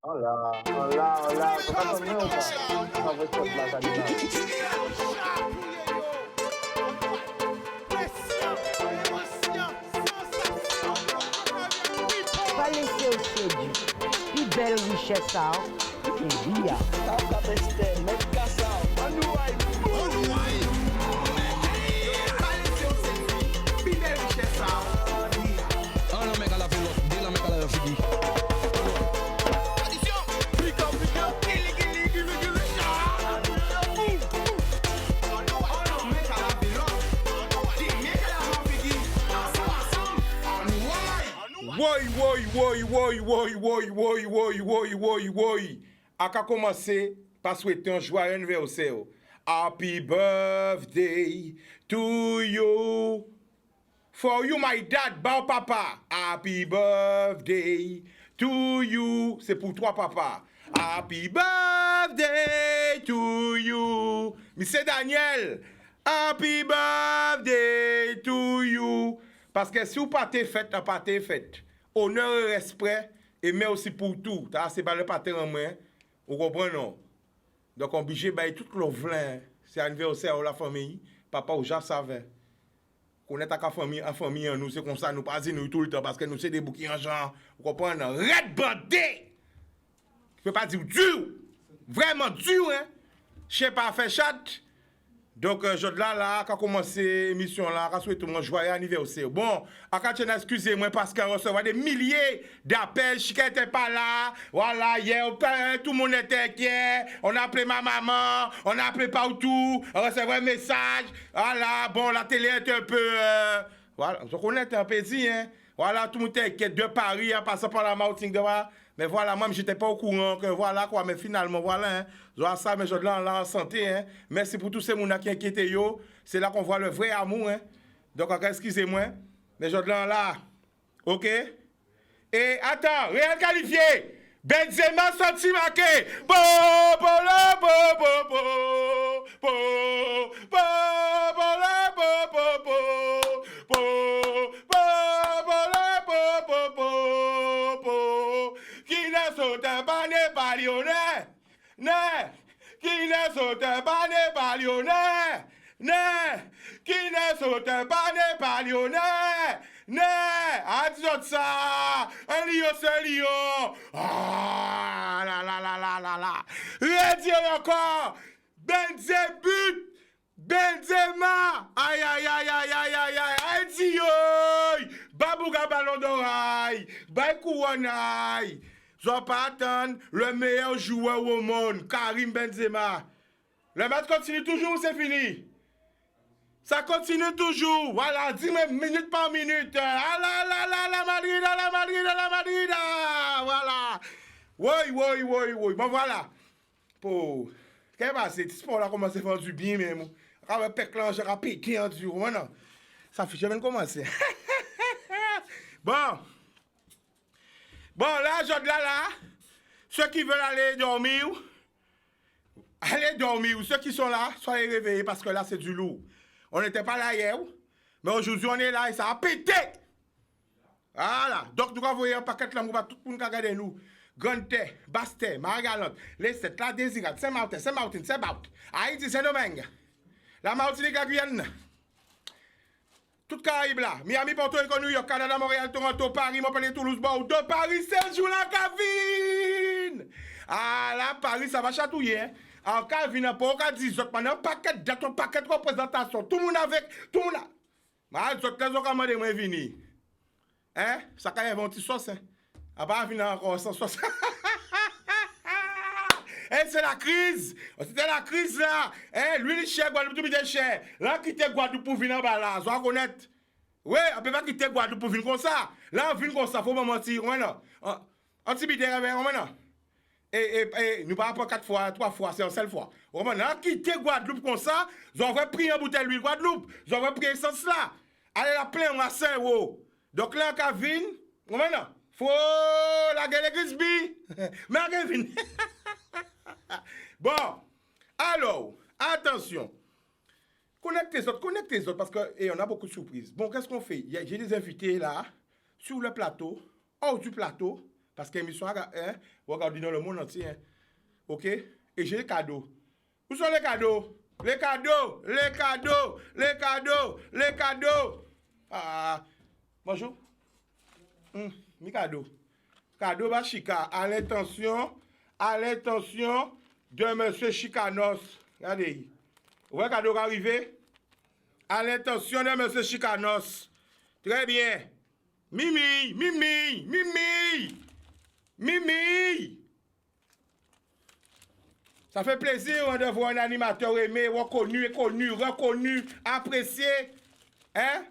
Hola, hola, hola. ¿Tú estás conmigo o qué? No, pues por la animal. Va laisser au séduit. Puis belle richesse, ça. Et via. Ah non, mec, à la vélo, dis la mec à la figi. Woy. A ka komanse pa souwete un joyeux anniversaire. Happy birthday to you. For you, my dad, bon papa. Happy birthday to you. C'est pour toi, papa. Happy birthday to you. Monsieur Daniel, happy birthday to you. Parce que si vous partez fête, pas fête. Honneur et respect, et merci pour tout. C'est pas le pater en main. Vous comprenez, non? Donc, on est obligé de tout le vlin. C'est anniversaire de la famille. Papa ou Jean savait. Connaître ta famille en nous, c'est comme ça, nous pas nous tout le temps parce que nous c'est des bouquins en genre, vous comprenez, red bandé. Je peux pas dire dur, vraiment dur, hein. Je sais pas faire chat. Donc, je là, quand commencer l'émission là, quand souhaite mon joyeux anniversaire. Bon, excusez-moi parce qu'on reçoit des milliers d'appels, je n'étais pas là. Voilà, hier, tout le monde était inquiet. On a appelé ma maman, on a appelé partout, on recevait un message. Voilà, bon, la télé est un peu. Voilà, je connais un peu dit, hein. Voilà, tout le monde était inquiet de Paris, en passant par la Martinique de là. Mais voilà, moi, je n'étais pas au courant que voilà quoi, mais finalement, voilà, hein. Je vois ça, mais je là en santé, hein. Merci pour tous ces gens qui inquiètent, yo. C'est là qu'on voit le vrai amour, hein. Donc, excusez-moi, mais je là, ok? Et attends, rien qualifié. Benzema sorti marqué. Bo, bo, la, bo, bo, bo, bo, bo, bo, la, bo, bo, bo, bo, bo, bo, la, bo, bo, bo, bo. Qui ne saute pas n'est pas lyonnais. Ne, qui ne saute pas n'est pas lyonnais. Ne, qui ne saute pas n'est pas lyonnais. Ne, adieu ça, un lion c'est lion. Ah, la. Redire encore, Benzema, aïe, Dieu, Babouga ballon d'oreille, Baïkouanaï. Je vais pas attendre le meilleur joueur au monde, Karim Benzema. Le match continue toujours, c'est fini. Ça continue toujours. Voilà, 10 minutes par minute. Ah la Madrid. Voilà. Oui. Bon, voilà. Pour. Qu'est-ce qui passe? Ce sport là commence à faire du bien, même. Avec Peclan, j'ai pété en dur. Voilà. Ça fait, je viens de commencer. Bon, là, là. Ceux qui veulent aller dormir, allez dormir. Ceux qui sont là, soyez réveillés parce que là, c'est du lourd. On n'était pas là hier, mais aujourd'hui on est là et ça a pété. Voilà. Donc nous avons envoyé un paquet de l'amour pour tout le monde qui regarde nous. Grande Bastet, Margalante, Les Sept, La Désirade, Saint-Martin, Saint-Baut, Haïti, Saint-Domingue, la Martinique, la Guyane. Toute Caraïbe là. Miami, Porto Rico, New York, Canada, Montréal, Toronto, Paris, Montpellier, Toulouse, Bordeaux, Paris, 16 jours la Cavine. Ah là, Paris, ça va chatouiller. Hein? En Cavine, pas au 10 autres, un paquet de dates, un paquet de représentations. Tout le monde avec, tout le monde là. Mais les autres, les autres, comment de venir? Hein? Ça quand même un petit sauce, hein? Ah bah, venir encore sans sauce. Eh, c'est la crise. C'était la crise là. Eh, l'huile chère, Guadeloupe, tout est cher. Là, quitter Guadeloupe pour venir en bas là, sois honnête. Oui, on ne peut pas quitter Guadeloupe pour venir comme ça. Là, on vient comme ça, faut pas mentir. On t'y bide, on et nous parlons pas 4 fois, 3 fois, c'est une seule fois. On a quitté Guadeloupe comme ça, ils ont pris un bouteille d'huile Guadeloupe, ils ont pris essence là. Allez la plein à Saint-Ro. Donc là, quand vient, on faut la gueule Grisby. Mais Kevin. Bon, alors, attention. Connectez les autres parce qu'on a beaucoup de surprises. Bon, qu'est-ce qu'on fait? J'ai des invités là, sur le plateau, hors du plateau. Parce que l'émission, hein, regarde dans le monde entier. Hein. OK? Et j'ai les cadeaux. Où sont les cadeaux? Les cadeaux! Les cadeaux! Les cadeaux! Les cadeaux! Ah, bonjour. Mes cadeaux. Cadeau Bachika. À l'intention de M. Chicanos. Regardez. Vous voyez le cadeau arrivé? À l'intention de M. Chicanos. Très bien. Mimi, Mimi, Mimi, Mimi. Ça fait plaisir de voir un animateur aimé, reconnu, apprécié. Hein?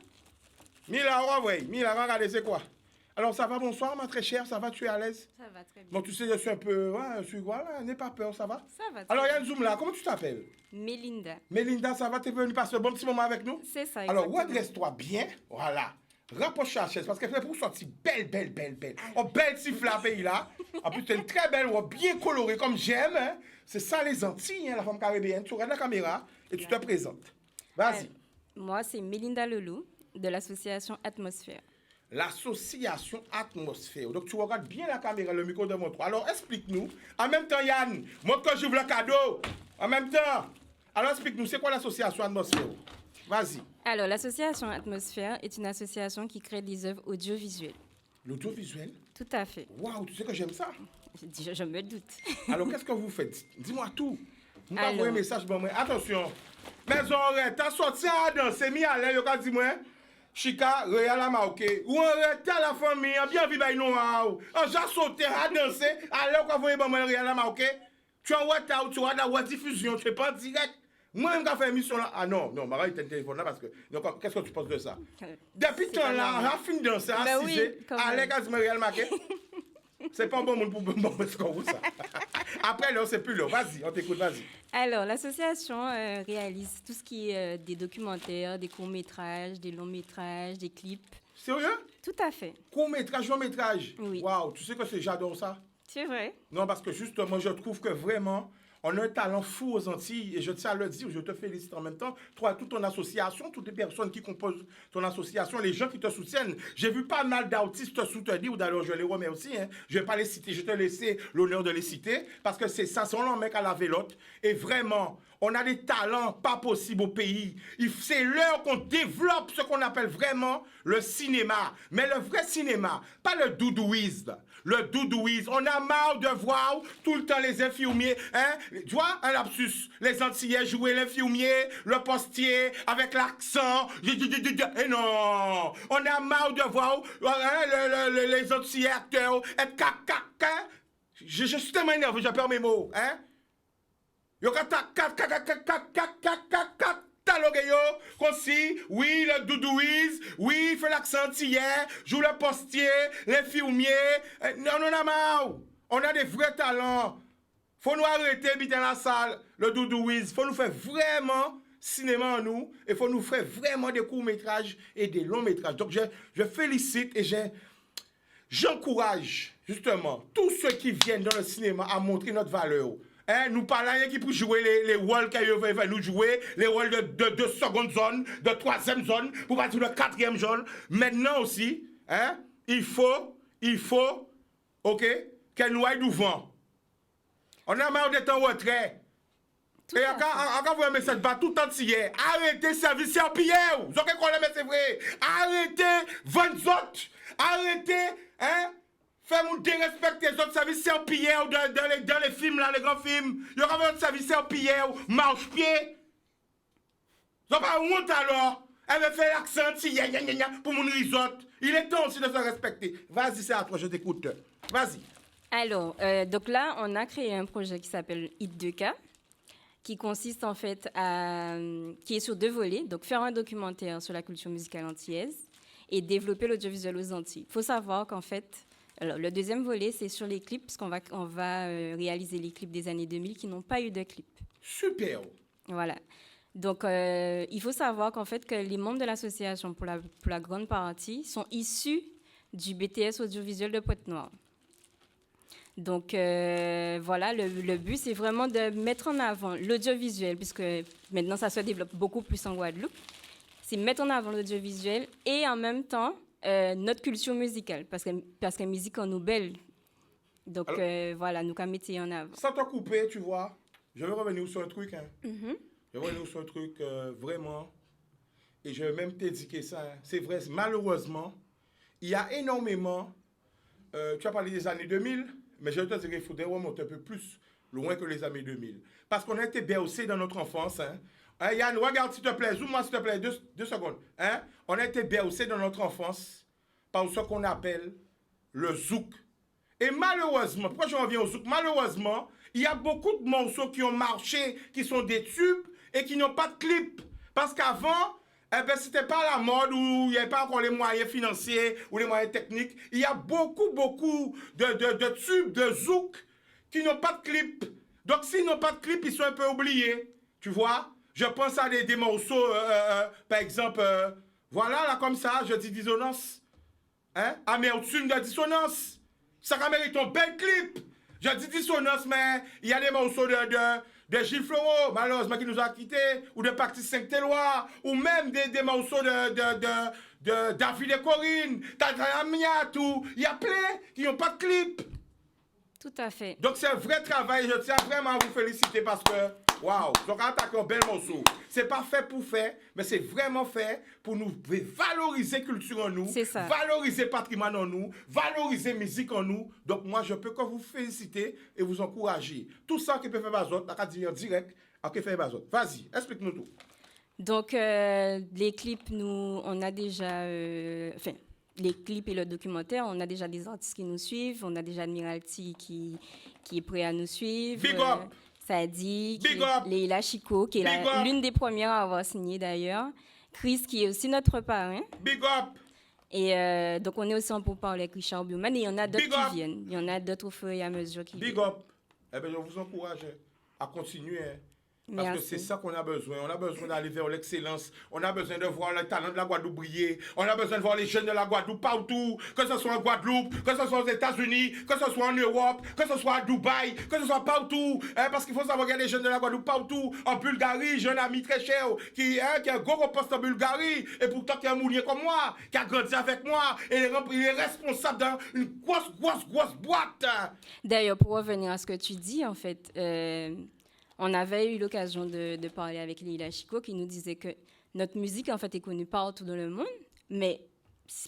Mila, regardez, c'est quoi? Alors, ça va, bonsoir, ma très chère, ça va, tu es à l'aise? Ça va très bien. Bon, tu sais, je suis un peu... Ouais, voilà, n'aie pas peur, ça va? Ça va très Alors, il y a bien. une zoom là, comment tu t'appelles? Mélinda. Mélinda, ça va, t'es venue passer un bon petit moment avec nous? C'est ça, Alors, exactement. redresse-toi bien, voilà. Rapproche la chaise, parce qu'elle fait pour sortir belle. Oh, belle siffle la pays là. En plus, c'est une très belle robe, bien colorée, comme j'aime. Hein. C'est ça les Antilles, hein, la femme caribéenne. Tu regardes la caméra et tu te présentes. Vas-y. Moi, c'est Mélinda Leloup, de l'association Atmosphère. L'association Atmosphère. Donc, tu regardes bien la caméra, le micro de mon toit. Alors, explique-nous. En même temps, Yann, montre que j'ouvre le cadeau. En même temps. Alors, explique-nous, c'est quoi l'association Atmosphère? Vas-y. Alors, l'association Atmosphère est une association qui crée des œuvres audiovisuelles. L'audiovisuel? Tout à fait. Waouh, tu sais que j'aime ça. Je me doute. Alors, qu'est-ce que vous faites? Dis-moi tout. Vous Alors. m'envoyez un message, bon, attention. Maison oreille, t'as sorti à danser, mis à l'air, yo, dis-moi, Chica, Réal à Maoké. Ou on rete à la famille, bien vivre à nous, on j'ai sauté à danser, à l'air, quand vous voyez, bon, Réal à Maoké. Tu en vois, tu as la diffusion, tu es pas direct. Moi-même, quand je fais émission là, ah non, Marie, t'as un téléphone là parce que. Donc, qu'est-ce que tu penses de ça? Depuis C'est temps pas là, normal. on a fini de danser, Ben oui, assisé, quand à l'air, même. quand Réal Maoké. C'est pas un bon monde pour bon comme ça. Après, là, c'est plus là. Vas-y, on t'écoute, vas-y. Alors, l'association réalise tout ce qui est des documentaires, des courts-métrages, des longs-métrages, des clips. Sérieux? Tout à fait. Court-métrage, long-métrage. Oui. Waouh, tu sais que j'adore ça. C'est vrai. Non, parce que justement, je trouve que vraiment, on a un talent fou aux Antilles. Et je tiens à le dire, je te félicite en même temps. Toi, toute ton association, toutes les personnes qui composent ton association, les gens qui te soutiennent. J'ai vu pas mal d'artistes te soutenir, ou d'ailleurs, je les remercie. Hein. Je vais pas les citer, je te laisser l'honneur de les citer. Parce que c'est ça, c'est un mec à la vélote. Et vraiment, on a des talents pas possibles au pays. C'est l'heure qu'on développe ce qu'on appelle vraiment le cinéma. Mais le vrai cinéma, pas le doudouisme. Le doudouisme. On a marre de voir tout le temps les infirmiers. Hein? Tu vois, un lapsus. Les Antillais jouer l'infirmier, le postier, avec l'accent. Et non! On a marre de voir les Antillais acteurs être caca. Je suis tellement énervé, je perds mes mots. Hein? Yo catalogue yo, comme si, oui, le doudouise, oui, il fait l'accent hier, joue le postier, l'infirmier. Non, on a marre. On a des vrais talents. Faut nous arrêter, dans la salle, le doudouise. Faut nous faire vraiment cinéma en nous. Et faut nous faire vraiment des courts-métrages et des longs-métrages. Donc, je félicite et j'encourage, justement, tous ceux qui viennent dans le cinéma à montrer notre valeur. Hein, nous parlons qui pour jouer les rôles qu'ils veulent nous jouer, les rôles de seconde zone, de troisième zone, pour passer de quatrième zone. Maintenant aussi, hein, il faut, ok, qu'elle nous aille devant. On a marre d'être en retrait. Et quand vous un message, tout entier, arrêtez service en pierre. Vous avez quoi, mais c'est vrai. Arrêtez 20 autres. Arrêtez, hein. Fais-nous dérespecter les autres services en pierre dans les films, là, les grands films. Il y aura un service en pierre, marche-pied. Vous n'avez pas honte alors. Elle veut faire l'accent pour mon risotto. Il est temps aussi de se respecter. Vas-y, c'est à toi, je t'écoute. Vas-y. Alors, donc là, on a créé un projet qui s'appelle Hit 2K, qui consiste en fait qui est sur 2 volets. Donc, faire un documentaire sur la culture musicale antillaise et développer l'audiovisuel aux Antilles. Il faut savoir qu'en fait, alors, le deuxième volet, c'est sur les clips, parce qu'on va réaliser les clips des années 2000 qui n'ont pas eu de clip. Super. Voilà. Donc, il faut savoir qu'en fait, que les membres de l'association, pour la grande partie, sont issus du BTS audiovisuel de Pointe-Noire. Donc, voilà, le but, c'est vraiment de mettre en avant l'audiovisuel, puisque maintenant, ça se développe beaucoup plus en Guadeloupe. C'est mettre en avant l'audiovisuel et en même temps, notre culture musicale. Parce que musique en nous belle, Donc, Alors, voilà, nous avons mis en avant. sans te couper, tu vois, je vais revenir sur un truc. Hein. Je vais revenir sur un truc vraiment. Et je vais même t'indiquer ça. Hein. C'est vrai, malheureusement, il y a énormément. Tu as parlé des années 2000, mais je vais te dire qu'il faudrait remonter un peu plus loin que les années 2000. Parce qu'on a été bercés dans notre enfance. Hein. Hein, Yann, regarde s'il te plaît, zoom-moi s'il te plaît, deux secondes. Hein? On a été bercés dans notre enfance par ce qu'on appelle le zouk. Et malheureusement, pourquoi je reviens au zouk? Malheureusement, il y a beaucoup de morceaux qui ont marché, qui sont des tubes et qui n'ont pas de clip. Parce qu'avant, eh ben, c'était pas la mode où il n'y avait pas encore les moyens financiers ou les moyens techniques. Il y a beaucoup de tubes, de zouk qui n'ont pas de clip. Donc, s'ils n'ont pas de clip, ils sont un peu oubliés. Tu vois? Je pense à des morceaux, par exemple, voilà, là, comme ça, je dis dissonance. Hein? Amertume de dissonance. Ça mérite un bel clip. Je dis dissonance, mais il y a des morceaux de Gilles Fleureau, malheureusement, qui nous a quittés, ou de Parti 5 Télois, ou même des morceaux de David et Corinne, Tata Miatou. Il y a plein qui n'ont pas de clip. Tout à fait. Donc c'est un vrai travail, je tiens vraiment à vous féliciter parce que, waouh, donc attaquer un bel morceau. C'est pas fait pour faire, mais c'est vraiment fait pour nous valoriser culture en nous, valoriser patrimoine en nous, valoriser musique en nous. Donc moi, je peux que vous féliciter et vous encourager. Tout ça qui peut faire Bazot, on va dire en direct, à qui fait Bazot. Vas-y, explique-nous tout. Donc les clips, on a déjà... les clips et le documentaire, on a déjà des artistes qui nous suivent, on a déjà Admiralty qui est prêt à nous suivre. Big up! Sadi, Leila Chico, qui est l'une des premières à avoir signé d'ailleurs. Chris, qui est aussi notre parrain. Big up! Et donc, on est aussi en pourparlers avec Richard Bioman et il y en a d'autres qui viennent. Il y en a d'autres au fur et à mesure qui viennent. Big up! Eh bien, je vous encourage à continuer. Parce que c'est ça qu'on a besoin. On a besoin d'aller vers l'excellence. On a besoin de voir le talent de la Guadeloupe briller. On a besoin de voir les jeunes de la Guadeloupe partout. Que ce soit en Guadeloupe, que ce soit aux États-Unis, que ce soit en Europe, que ce soit à Dubaï, que ce soit partout. Parce qu'il faut savoir qu'il y a des jeunes de la Guadeloupe partout. En Bulgarie, j'ai un ami très cher qui a un gros poste en Bulgarie. Et pourtant, qui est un mounier comme moi, qui a grandi avec moi. Et il est responsable d'une grosse boîte. D'ailleurs, pour revenir à ce que tu dis, en fait... on avait eu l'occasion de parler avec Leila Chico qui nous disait que notre musique, en fait, est connue partout dans le monde, mais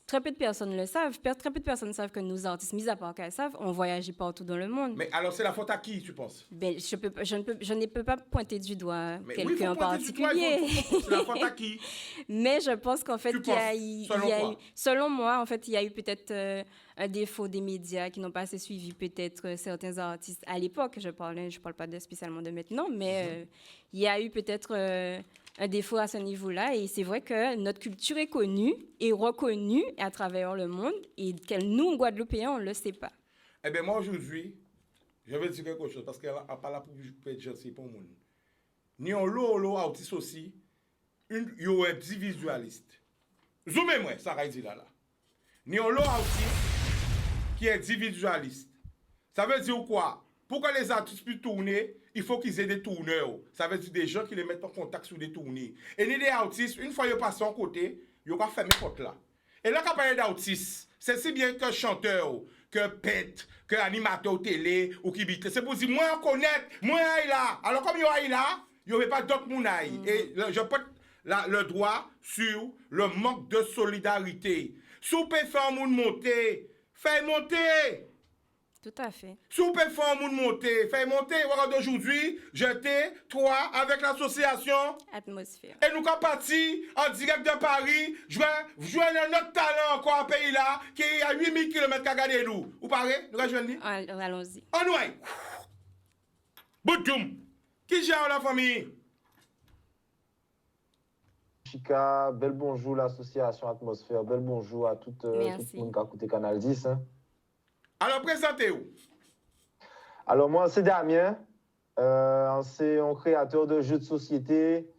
très peu de personnes le savent. Très peu de personnes savent que nos artistes, mis à part qu'elles savent, ont voyagé partout dans le monde. Mais alors, c'est la faute à qui, tu penses? Ben, je ne peux pas pointer du doigt quelqu'un en particulier. C'est la faute à qui? Mais je pense qu'en fait, selon moi, en fait, il y a eu peut-être un défaut des médias qui n'ont pas assez suivi peut-être certains artistes à l'époque. Je parle pas spécialement de maintenant, mais il y a eu peut-être un défaut à ce niveau-là. Et c'est vrai que notre culture est connue et reconnue à travers le monde et que nous, Guadeloupéens, on ne le sait pas. Eh bien, moi, aujourd'hui, je vais dire quelque chose parce qu'elle n'a pas là pour être gentil pour le monde. Ni on l'eau artiste aussi, il y a un individualiste. Zoomez-moi, ça va dire là. Ni on l'eau artiste qui est individualiste. Ça veut dire quoi? Pour que les artistes puissent tourner, il faut qu'ils aient des tourneurs. Ça veut dire des gens qui les mettent en contact sur des tournées. Et les artistes, une fois qu'ils passent en côté, ils vont fermer porte là. Et là, quand on parle d'artistes, c'est si bien que chanteur, que pète, que animateur télé ou qui bite. C'est pour dire, moi, on connaît, moi, il là. Alors, comme il est là, il n'y aurait pas d'autres mounailles. Et je peux le droit sur le manque de solidarité. Si vous pouvez faire un monde monter, faites monter. Tout à fait. Si vous pouvez faire un monde monter, faites monter. Voilà, d'aujourd'hui, j'étais, toi, avec l'association Atmosphère. Et nous sommes partis en direct de Paris, jouer notre talent encore à pays là, qui est à 8000 km à garder nous. Vous parlez? Nous rejoignons? Allons-y. On nous aille. Boudoum. Qui gère la famille? Chica, bel bonjour l'association Atmosphère, bel bonjour à tout le monde qui a écouté Canal 10. Hein. Alors, présentez-vous. Alors, moi, c'est Damien. C'est un créateur de jeux de société.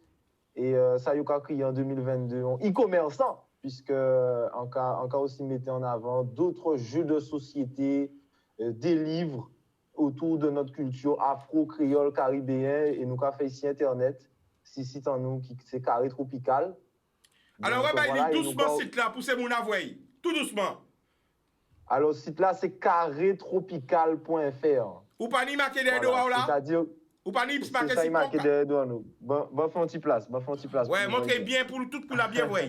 Et ça y a créé en 2022. E-commerçant, puisque encore aussi mettait en avant d'autres jeux de société, des livres autour de notre culture afro-créole caribéenne. Et nous avons fait ici Internet, si site en nous, c'est Carré Tropical. Alors, on va aller doucement site là, pour ces moun avoué. Tout doucement. Alors, ce site-là, c'est carrétropical.fr. Ou pas ni marqué des Voilà, doigts là? c'est-à-dire, Ou pas ni c'est marqué ça, si il marqué bon, derrière doigts, nous. Bon, fais un petit place, ouais, pour montrez nous. bien pour tout pour la bien voir.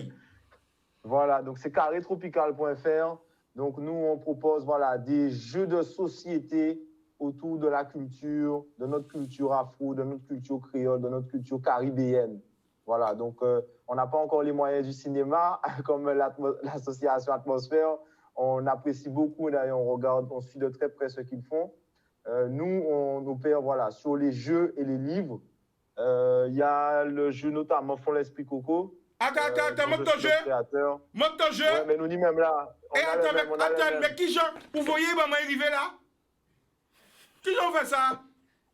Voilà, donc c'est carrétropical.fr. Donc, nous, on propose voilà, des jeux de société autour de la culture, de notre culture afro, de notre culture créole, de notre culture caribéenne. Voilà, donc on n'a pas encore les moyens du cinéma, comme l'association Atmosphère. On apprécie beaucoup, d'ailleurs, on regarde, on suit de très près ce qu'ils font. Nous, on opère voilà, sur les jeux et les livres. Il y a le jeu notamment Font l'Esprit Coco. Attends, monte ton jeu. Monte ton jeu. Ouais, mais nous dit même là. Et attends, mais qui genre, vous voyez, maman arriver là? Qui genre fait ça?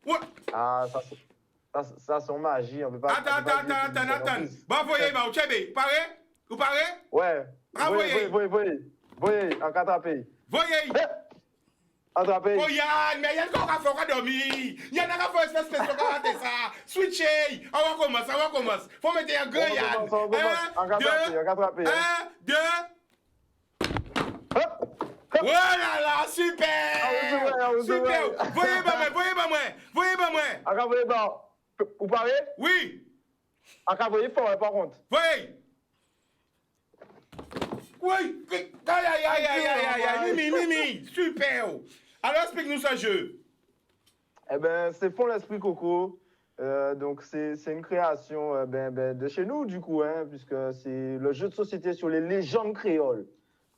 Ouais. Ah, ça c'est magie. On peut pas. Attends. Bah, voyez, bah, Tchébé, vous parlez? Ouais. Ah, voyez, en attrapé. voyez. Attrapé. Oh, Yann, mais Yann, qu'on va faire dormir. Yann, on va faire espèce de rater ça. Switcher. On va commencer. Faut mettre un grand Yann. En attrapé. 1, 2. Oh là là, super! Super! Voyez pas moi! Voyez pas. Vous parlez? Oui! Voyez fort, par contre. Voyez! Oui! Aïe! Mimi! Super! Alors explique-nous ce jeu. Eh ben, c'est Font l'Esprit Coco. Donc, c'est une création de chez nous, du coup, hein, puisque c'est le jeu de société sur les légendes créoles.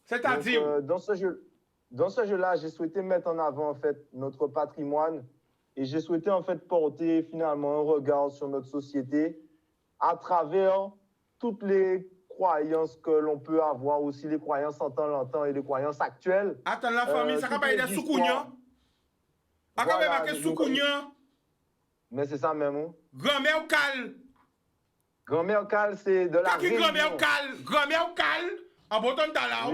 C'est-à-dire? Dans ce jeu-là, j'ai souhaité mettre en avant en fait notre patrimoine et j'ai souhaité en fait porter finalement un regard sur notre société à travers toutes les croyances que l'on peut avoir, aussi les croyances en temps longtemps et les croyances actuelles. Attends, la famille, ça va être des soukougnans? Ça va être des soukougnans? Mais c'est ça même. Hein? Grand-mère Cal. Grand-mère Cal, c'est de la Qui grand-mère Cal? Grand-mère Cal? En breton talent.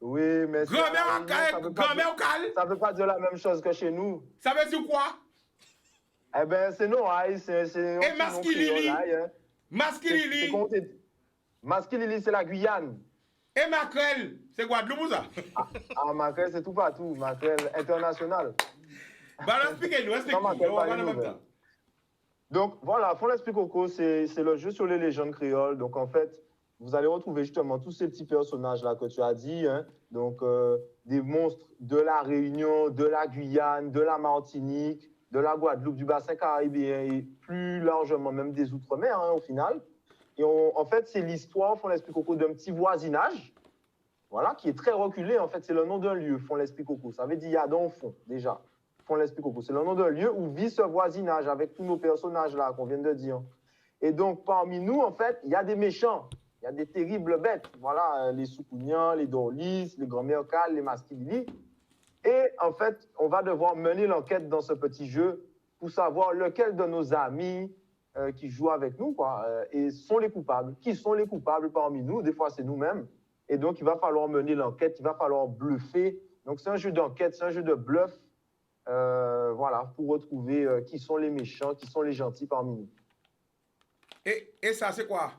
Oui, mais grand-mère Cal. Ça ne veut pas dire la même chose que chez nous. Ça veut dire quoi? Eh ben, c'est non, c'est et Maskilili? Maskilili? Maskilili, c'est la Guyane. Et Makrel, c'est Guadeloupe ou ça? Makrel, c'est tout partout. Makrel international. Bah, expliquez-nous. Donc, voilà, Font l'Esprit Coco, c'est le jeu sur les légendes créoles. Donc, en fait, vous allez retrouver justement tous ces petits personnages-là que tu as dit. Hein. Donc, des monstres de la Réunion, de la Guyane, de la Martinique, de la Guadeloupe, du bassin caribéen et plus largement même des Outre-mer, hein, au final. Et en fait, c'est l'histoire, Font l'Esprit Coco, d'un petit voisinage, voilà, qui est très reculé. En fait, c'est le nom d'un lieu, Font l'Esprit Coco. Ça veut dire il y a dans le fond, déjà. Font l'Esprit Coco. C'est le nom d'un lieu où vit ce voisinage avec tous nos personnages-là qu'on vient de dire. Et donc, parmi nous, en fait, il y a des méchants. Il y a des terribles bêtes. Voilà, les Soukougnans, les Dorlis, les Grand-mères Cal, les Maskilili. Et en fait, on va devoir mener l'enquête dans ce petit jeu pour savoir lequel de nos amis qui jouent avec nous et sont les coupables. Qui sont les coupables parmi nous? Des fois, c'est nous-mêmes. Et donc, il va falloir mener l'enquête, il va falloir bluffer. Donc, c'est un jeu d'enquête, c'est un jeu de bluff. Voilà, pour retrouver qui sont les méchants, qui sont les gentils parmi nous. Et ça, c'est quoi?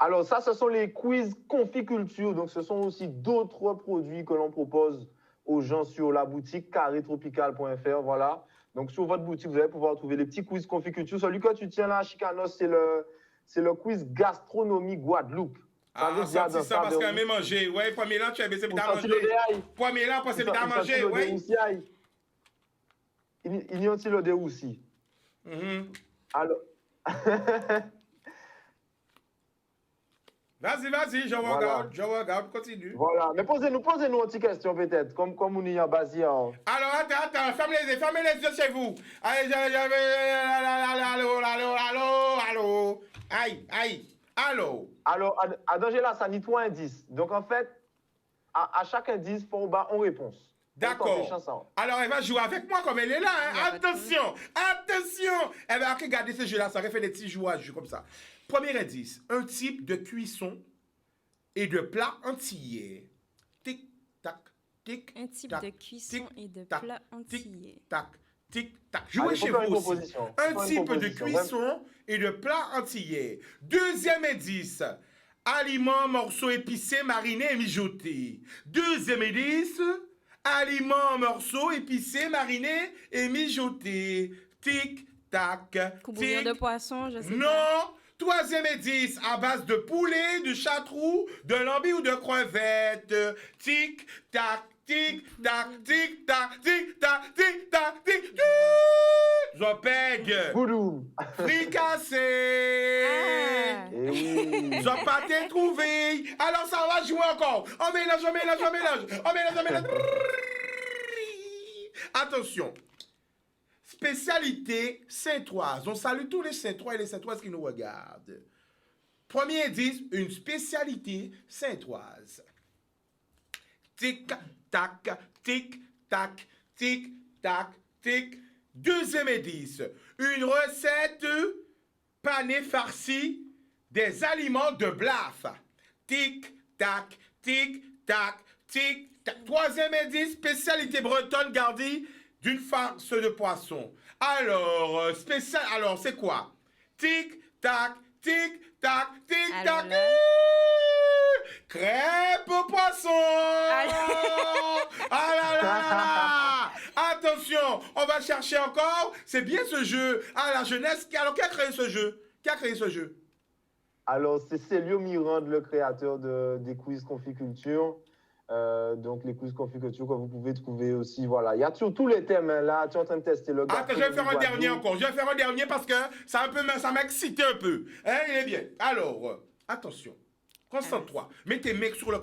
Alors ça, ce sont les quiz Conficulture. Donc, ce sont aussi d'autres produits que l'on propose aux gens sur la boutique carrétropical.fr. Voilà. Donc, sur votre boutique, vous allez pouvoir trouver les petits quiz Conficulture. Celui que tu tiens là, Chicanos, c'est le quiz Gastronomie Guadeloupe. Ça parce qu'elle m'a mangé. Ouais, premier là, tu as baissé à manger. Premier là, parce que tu as mangé, oui. Il y a aussi le dé aussi. Alors... Vas-y, je regarde, continue. Voilà, mais posez-nous une petite question peut-être, comme on y a basé en... Alors, attends, fermez les yeux chez vous. Allez, allô. Aïe, allô. Alors, à Dangela, ça nie 3 indices. Donc, en fait, à chaque indice, pour on réponse. D'accord. Alors, elle va jouer avec moi comme elle est là. Hein. Attention. Elle va regarder ce jeu-là, ça fait des petits jouages comme ça. Premier indice, un type de cuisson et de plat antillais. Tic, tac, tic, Un type tac, de cuisson tic, et de tac, plat antillais. Tic, tac, tic, tac. Jouez chez vous aussi. Un type de cuisson et de plat antillais. Deuxième indice, aliments, morceaux épicés, marinés et mijotés. Deuxième indice, aliments, morceaux épicés, marinés et mijotés. Tic, tac, Courbouillon de tic. poisson, je sais pas. Non. Troisième indice, à base de poulet, de chatrou, de lambi ou de crevette. Tic, tac, tic, tac, tic, tac, tic, tac, tic, tac, tic. Zopeg. Boudou. Fricassé. Ah. Eh oui. J'ai pas été trouvé. Alors ça va jouer encore. On mélange, on mélange, on mélange. On mélange, on mélange. Attention. Spécialité saintoise. On salue tous les saintois et les saintoises qui nous regardent. Premier indice, une spécialité saintoise. Tic, tac, tic, tac, tic, tac, tic. Deuxième indice, une recette panée farcie des aliments de Blaf. Tic, tac, tic, tac, tic, tac. Troisième indice, spécialité bretonne gardée d'une farce de poisson. Alors, alors c'est quoi? Tic, tac, tic, tac, tic, Alors tac. là. Crêpe au poisson. Ah là là là là. Attention, on va chercher encore. C'est bien ce jeu. Ah, la jeunesse. Alors, qui a créé ce jeu? Qui a créé ce jeu? Alors, c'est Célio Mirande, le créateur des quiz Conficulture. Donc, les quiz Conficulture que vous pouvez trouver aussi. Voilà. Il y a sur tous les thèmes. Hein, là, tu es en train de tester le gars. Attends, je vais faire un dernier encore. Je vais faire un dernier parce que ça m'a excité un peu. Hein, il est bien. Alors, attention. Concentre-toi. Mets tes mecs sur le...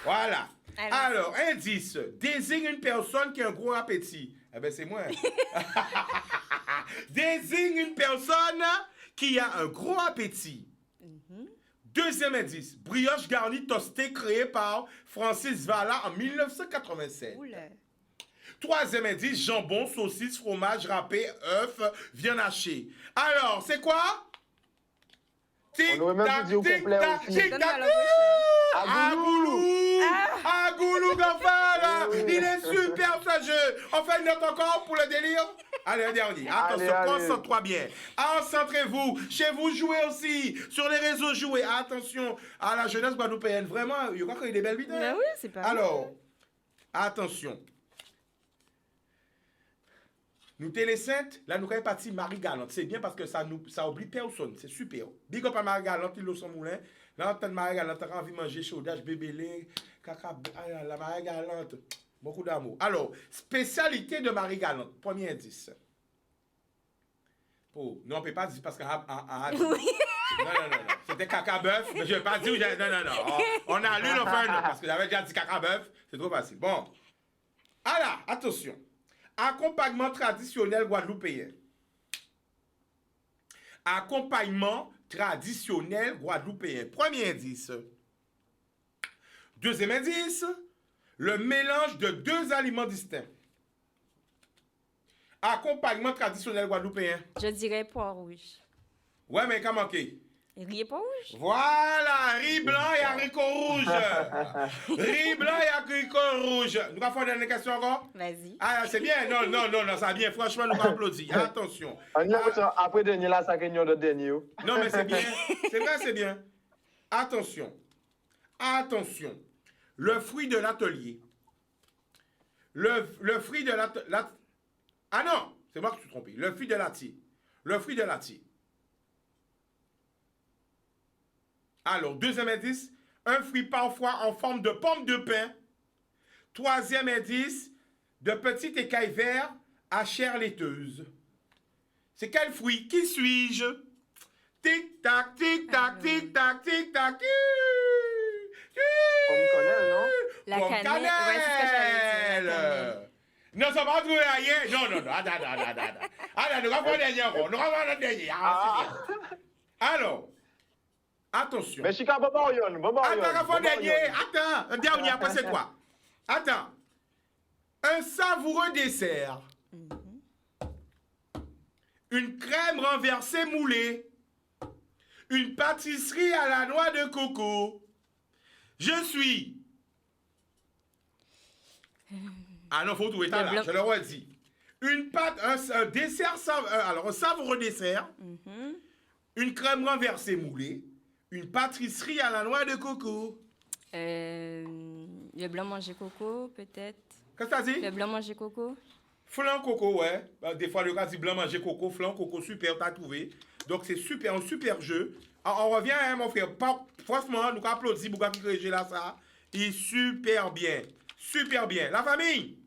Voilà. Alors, indice. Désigne une personne qui a un gros appétit. Eh bien, c'est moi. Désigne une personne qui a un gros appétit. Deuxième indice. Brioche garnie toastée créée par Francis Valla en 1987. Oula. Troisième indice. Jambon, saucisse, fromage râpé, œuf, viande hachée. Alors, c'est quoi? On aurait même pu dire au complet aussi. tic, Donne-moi tac, la bouche. Agoulou! Agoulou Gafala! Il est super ce jeu! On fait une note encore pour le délire? Allez, un dernier. Attention, Allez. concentre-toi bien. Concentrez-vous. Chez vous, jouez aussi. Sur les réseaux, jouez. Attention à la jeunesse guadeloupéenne. Vraiment, il y a des belles vidéos. Ben oui, c'est pas Alors, attention. Nous télésaintes, là nous sommes partis Marie Galante. C'est bien parce que ça oublie personne. C'est super. Big up à Marie Galante, il son moulin. Là, on Marie Galante, on a envie de manger chaudage, bébélé, caca, la Marie Galante. Beaucoup d'amour. Alors, spécialité de Marie Galante. Premier indice. Oh, non, on ne peut pas dire parce qu'on a dit. Oui. Non. C'était caca bœuf, mais je ne vais pas dire. Non. On a lu le fin, non, parce que j'avais déjà dit caca bœuf. C'est trop facile. Bon. Alors, attention. Accompagnement traditionnel guadeloupéen. Accompagnement traditionnel guadeloupéen. Premier indice. Deuxième indice. Le mélange de deux aliments distincts. Accompagnement traditionnel guadeloupéen. Je dirais pois rouge. Ouais, mais comment manqué? Riz pois rouge? Voilà, riz blanc et haricots rouges. Riz blanc et haricots rouges. Nous allons faire une dernière question encore? Vas-y. Ah, c'est bien. Non, ça va bien. Franchement, nous allons applaudir. Attention. Après dernier là, ça gagne de dernier. Non, mais c'est bien. C'est vrai, c'est bien. Attention. Le fruit de l'atelier. Le fruit de l'atelier. Ah non, c'est moi qui suis trompé. Le fruit de l'atelier. Alors, deuxième indice, un fruit parfois en forme de pomme de pin. Troisième indice, de petites écailles vertes à chair laiteuse. C'est quel fruit? Qui suis-je? Tic-tac, tic-tac, tic-tac, tic-tac. Pomme cannelle, non? La Pomme cannelle. Ouais, c'est ce que j'allais dire. La cannelle. Non, ça va trouver rien. Non. Attends, nous allons faire un dernier encore. Nous allons faire un dernier. Alors, attention. Mais Chica, Attends, un dernier, après c'est quoi? Attends. Un savoureux dessert. Une crème renversée moulée. Une pâtisserie à la noix de coco. Je suis. Ah non, faut trouver ça là, je le redis. Un dessert, un savoureux dessert. Une crème renversée moulée. Une pâtisserie à la noix de coco. Le blanc manger coco, peut-être. Qu'est-ce que t'as dit? Le blanc manger coco. Flan coco, ouais. Des fois, le gars dit blanc manger coco, flan coco, super, t'as trouvé. Donc, c'est super, un super jeu. Alors, on revient, hein, mon frère. Franchement, nous applaudissons pour qui crée là, ça. Il est super bien. Super bien. La famille?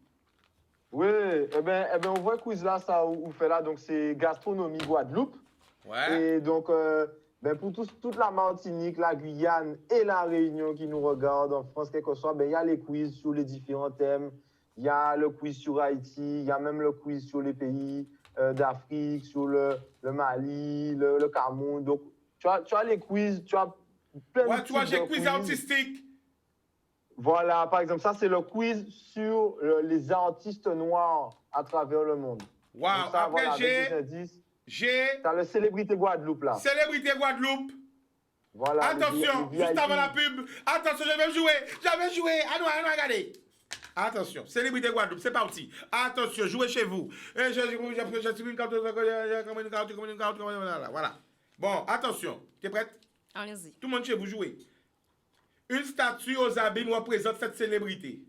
Oui, on voit un quiz là, ça, où fait là, donc c'est gastronomie Guadeloupe. Ouais. Et donc, pour toute la Martinique, la Guyane et la Réunion qui nous regardent en France, quel que soit, il y a les quiz sur les différents thèmes. Il y a le quiz sur Haïti, il y a même le quiz sur les pays d'Afrique, sur le Mali, le Cameroun. Donc, tu as les quiz, tu as plein Ouais, de tu vois, types j'ai de quiz artistique. Voilà, par exemple, ça, c'est le quiz sur les artistes noirs à travers le monde. Wow. Donc ça, Après, voilà, avec les indices. j'ai T'as le Célébrité Guadeloupe, là. Célébrité Guadeloupe. Voilà. Attention, les juste VIP. avant la pub. Attention, je vais jouer. Ah non, regardez. Attention, Célébrité Guadeloupe, c'est parti. Attention, jouez chez vous. Voilà. Bon, attention. T'es prête? Allez-y. Tout le monde chez vous, jouez. Une statue aux abîmes représente cette célébrité.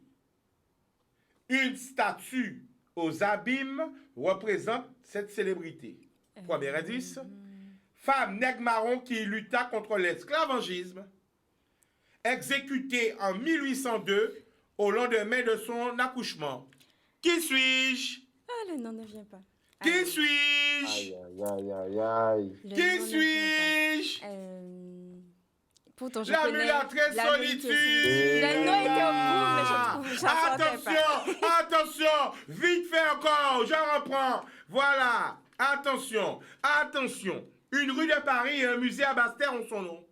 Une statue aux abîmes représente cette célébrité. Premier indice. Femme nègre marron qui lutta contre l'esclavagisme. Exécutée en 1802 au lendemain de son accouchement. Qui suis-je? Ah, le nom ne vient pas. Qui Allez. suis-je? Aïe. Le Qui nom ne vient suis-je? pas. Pourtant, je La connais mulâtresse la solitude. Le nom était au bout, mais je ne Attention, attention, vite fait encore, je reprends. Voilà, attention. Une rue de Paris et un musée à Basse-Terre ont son nom.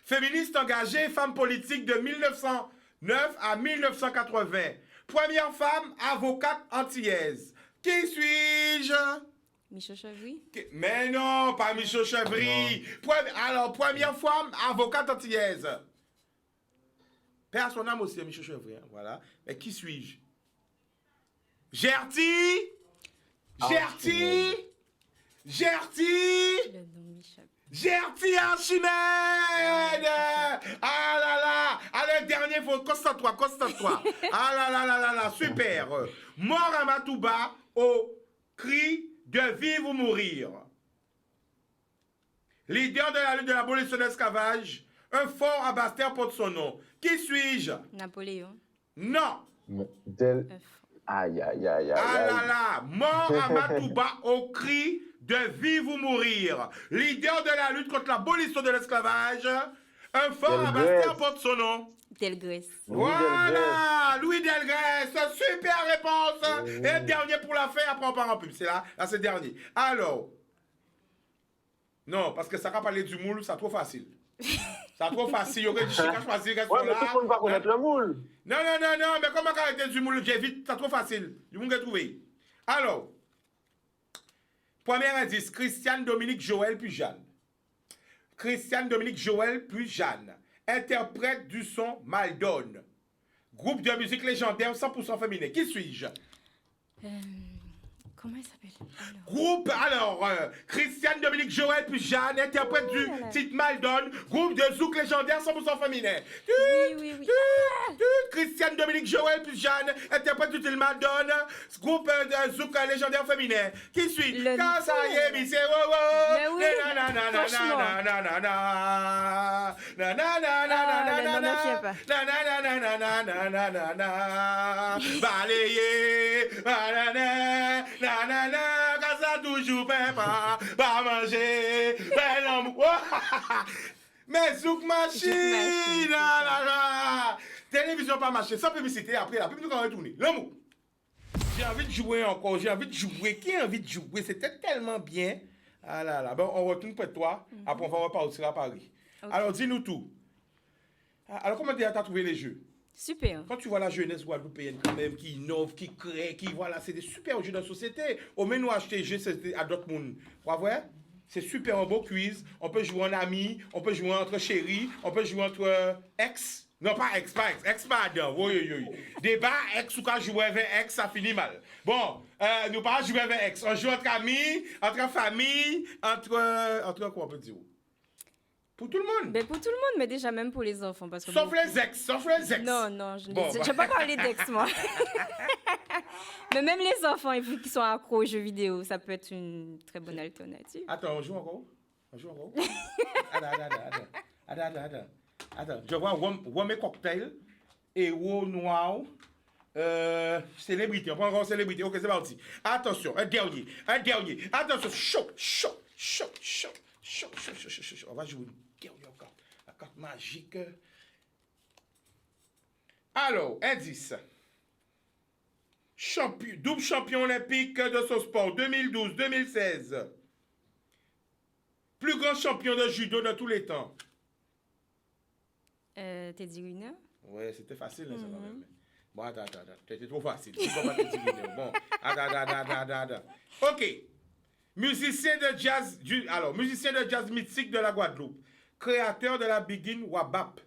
Féministe engagée, femme politique de 1909 à 1980. Première femme avocate antillaise. Qui suis-je? Michel Chevry. Mais non, pas Michel Chevry. Alors, première femme avocate antillaise. Père son âme aussi, Michel Chevry. Hein, voilà. Mais qui suis-je? Gertie? Gertie? Le nom m'échappe. Gertie Archimède! Ah là là! Allez, dernier, concentre-toi. Ah là là, super! Mort à Matouba au cri de vivre ou mourir. Leader de la lutte de l'abolition de l'esclavage, un fort à Basse-Terre porte son nom. Qui suis-je? Napoléon. Non! Aïe. Ah là là! Mort à Matouba au cri de vivre ou mourir. Leader de la lutte contre l'abolition de l'esclavage, un fort à Basse-Terre porte son nom. Delgrès. Voilà! Louis Delgrès! Super réponse! Et dernier pour la fin, après on part en pub. C'est là c'est le dernier. Alors. Non, parce que ça va parler du moule, c'est trop facile. C'est trop facile. Il y aurait du chica choisir. Ouais, mais tout le monde va connaître le moule. Non, mais comment arrêter du moule? J'ai vite, c'est trop facile. Du monde qui a trouvé. Alors. Premier indice, Christiane Dominique Joël puis Jeanne. Christiane Dominique Joël puis Jeanne. Interprète du son Maldon. Groupe de musique légendaire 100% féminin. Qui suis-je? Comment il s'appelle? Groupe, Christiane Dominique Joël puis Jeanne, interprète du titre Maldon. Groupe de zouk légendaire 100% féminin. Oui. Christiane Dominique Joël puis Jeanne, interprète du titre Maldon. Groupe de zouk légendaire féminin. Qui suis? Quand ça y est, c'est wow. Balayé, quand ça toujours fait pas manger, mais zouk machine, télévision pas marché, sans publicité, après la pub nous va retourner. L'amour. J'ai envie de jouer encore, Qui a envie de jouer? C'était tellement bien. Ah là là, bon, on retourne près de toi, après on va repartir à Paris. Okay. Alors dis-nous tout. Alors comment tu as trouvé les jeux? Super. Quand tu vois la jeunesse guadeloupéenne quand même, qui innove, qui crée, voilà, c'est des super jeux de société. On met nous acheter jeux à Dortmund. Vous voyez? C'est super un beau quiz. On peut jouer en ami, on peut jouer entre chéris, on peut jouer entre ex. Non, pas ex, pardon. Oui. Débat ex ou quand jouer avec ex, ça finit mal. Bon, nous pas jouer avec ex. On joue entre amis, entre famille, entre quoi on peut dire? Pour tout le monde. Ben, pour tout le monde, mais déjà même pour les enfants. Parce que Sauf les ex, sauf les ex. Non, non, je Bon, n'ai pas parlé d'ex, moi. Mais même les enfants, il faut qu'ils soient accros aux jeux vidéo. Ça peut être une très bonne alternative. Attends, on joue encore? Attends. Je vois Rome et cocktail et eau noir. Célébrité. On prend encore célébrité. Ok, c'est parti. Attention, un dernier. Attention, chaud. On va jouer une dernière carte. La carte magique. Alors, indice. Double champion olympique de son sport 2012-2016. Plus grand champion de judo de tous les temps. Teddy Riner? Ouais, c'était facile, ça quand même. Bon, attends. C'était trop facile. Tu peux pas Teddy Riner. Bon, attends. Ok. Musicien de jazz mythique de la Guadeloupe. Créateur de la Begin Wabap.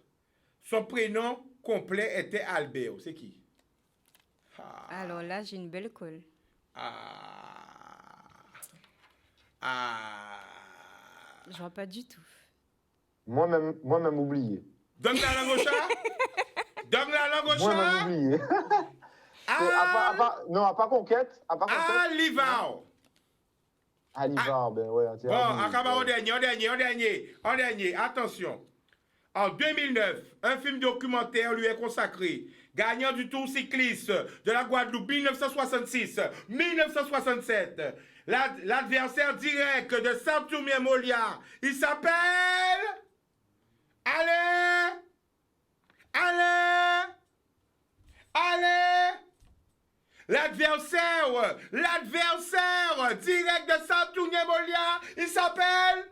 Son prénom complet était Albert. C'est qui? Alors là, j'ai une belle colle. Je vois pas du tout. Moi-même oublié. Donne la langue au chat. Moi-même oublié. À part conquête. Livar. Alivar, ben ouais. Bon, acaba au dernier. Attention. En 2009, un film documentaire lui est consacré. Gagnant du Tour cycliste de la Guadeloupe 1967. L'adversaire direct de Saint-Tourmier Molia, il s'appelle... Allez! L'adversaire direct de Saint-Tourmier Molia, il s'appelle...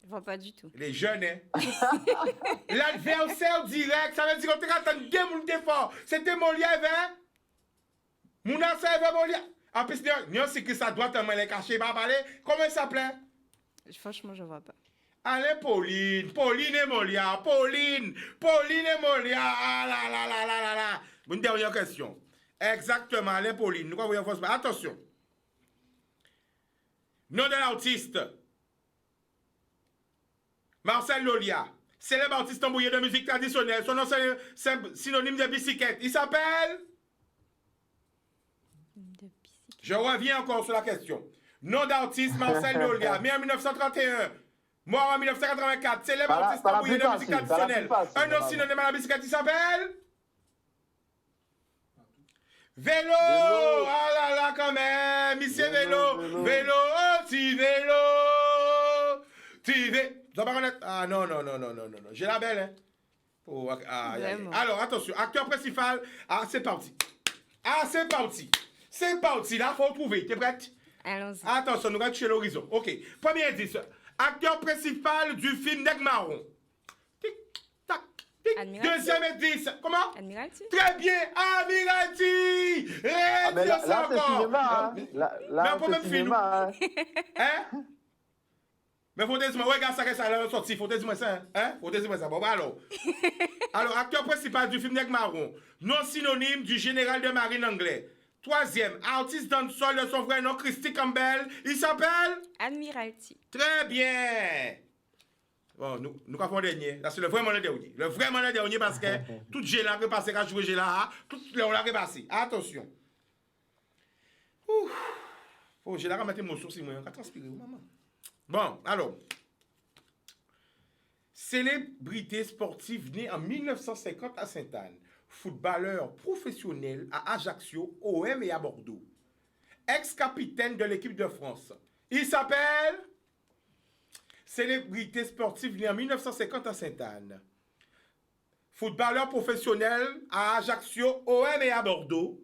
Je vois pas du tout. Les jeunes, hein? L'adversaire direct, ça veut dire qu'on te une game ou fort. C'était Molière, hein? Mouna, ça avait Molière. En plus, nous, c'est que ça doit tellement les cacher, pas parler. Comment il s'appelait? Franchement, je vois pas. Allez, Pauline et Molière. Pauline et Molière. Ah là. Une dernière question. Exactement, allez, Pauline. Nous voyons fausse. Attention. Nom de l'artiste. Marcel Lolia, célèbre artiste tambouillé de musique traditionnelle. Son nom c'est synonyme de bicyclette. Il s'appelle... Je reviens encore sur la question. Nom d'artiste Marcel Lolia, né en 1931, mort en 1984. Célèbre artiste tambouillé de musique traditionnelle. Un nom synonyme à la bicyclette, il s'appelle... Vélo! Ah là quand même! Monsieur Vélo! Tu vas pas connaître? Ah non. J'ai la belle, hein? Oh, alors, attention. Acteur principal. C'est parti. Là, faut trouver. T'es prête? Allons-y. Attention, nous allons toucher l'horizon. OK. Premier indice. Acteur principal du film Nègre Marron. Tic, tac, tic. Admiralty. Deuxième indice. Comment? Admiralty. Très bien, Admiralty! Là, c'est cinéma. Là, c'est cinéma. Hein? Mais faut te dire, regarde ça, ça a sorti. Faut te dire ça, hein? Faut te dire ça. Bon, alors. Alors, acteur principal du film Nègre Marron. Nom synonyme du général de marine anglais. Troisième, artiste danseur de son vrai nom, Christy Campbell. Il s'appelle? Admiralty. Très bien. Bon, nous avons un dernier. Là, c'est vraiment le dernier. Vraiment le dernier parce que tout j'ai là repassé quand je jouais là. Tout on l'a repassé. Attention. Faut j'ai là remettre mon sourcil, moi. On va transpirer, maman. Bon, alors. Célébrité sportive née en 1950 à Sainte-Anne. Footballeur professionnel à Ajaccio, OM et à Bordeaux. Ex-capitaine de l'équipe de France. Il s'appelle... Célébrité sportive née en 1950 à Sainte-Anne. Footballeur professionnel à Ajaccio, OM et à Bordeaux.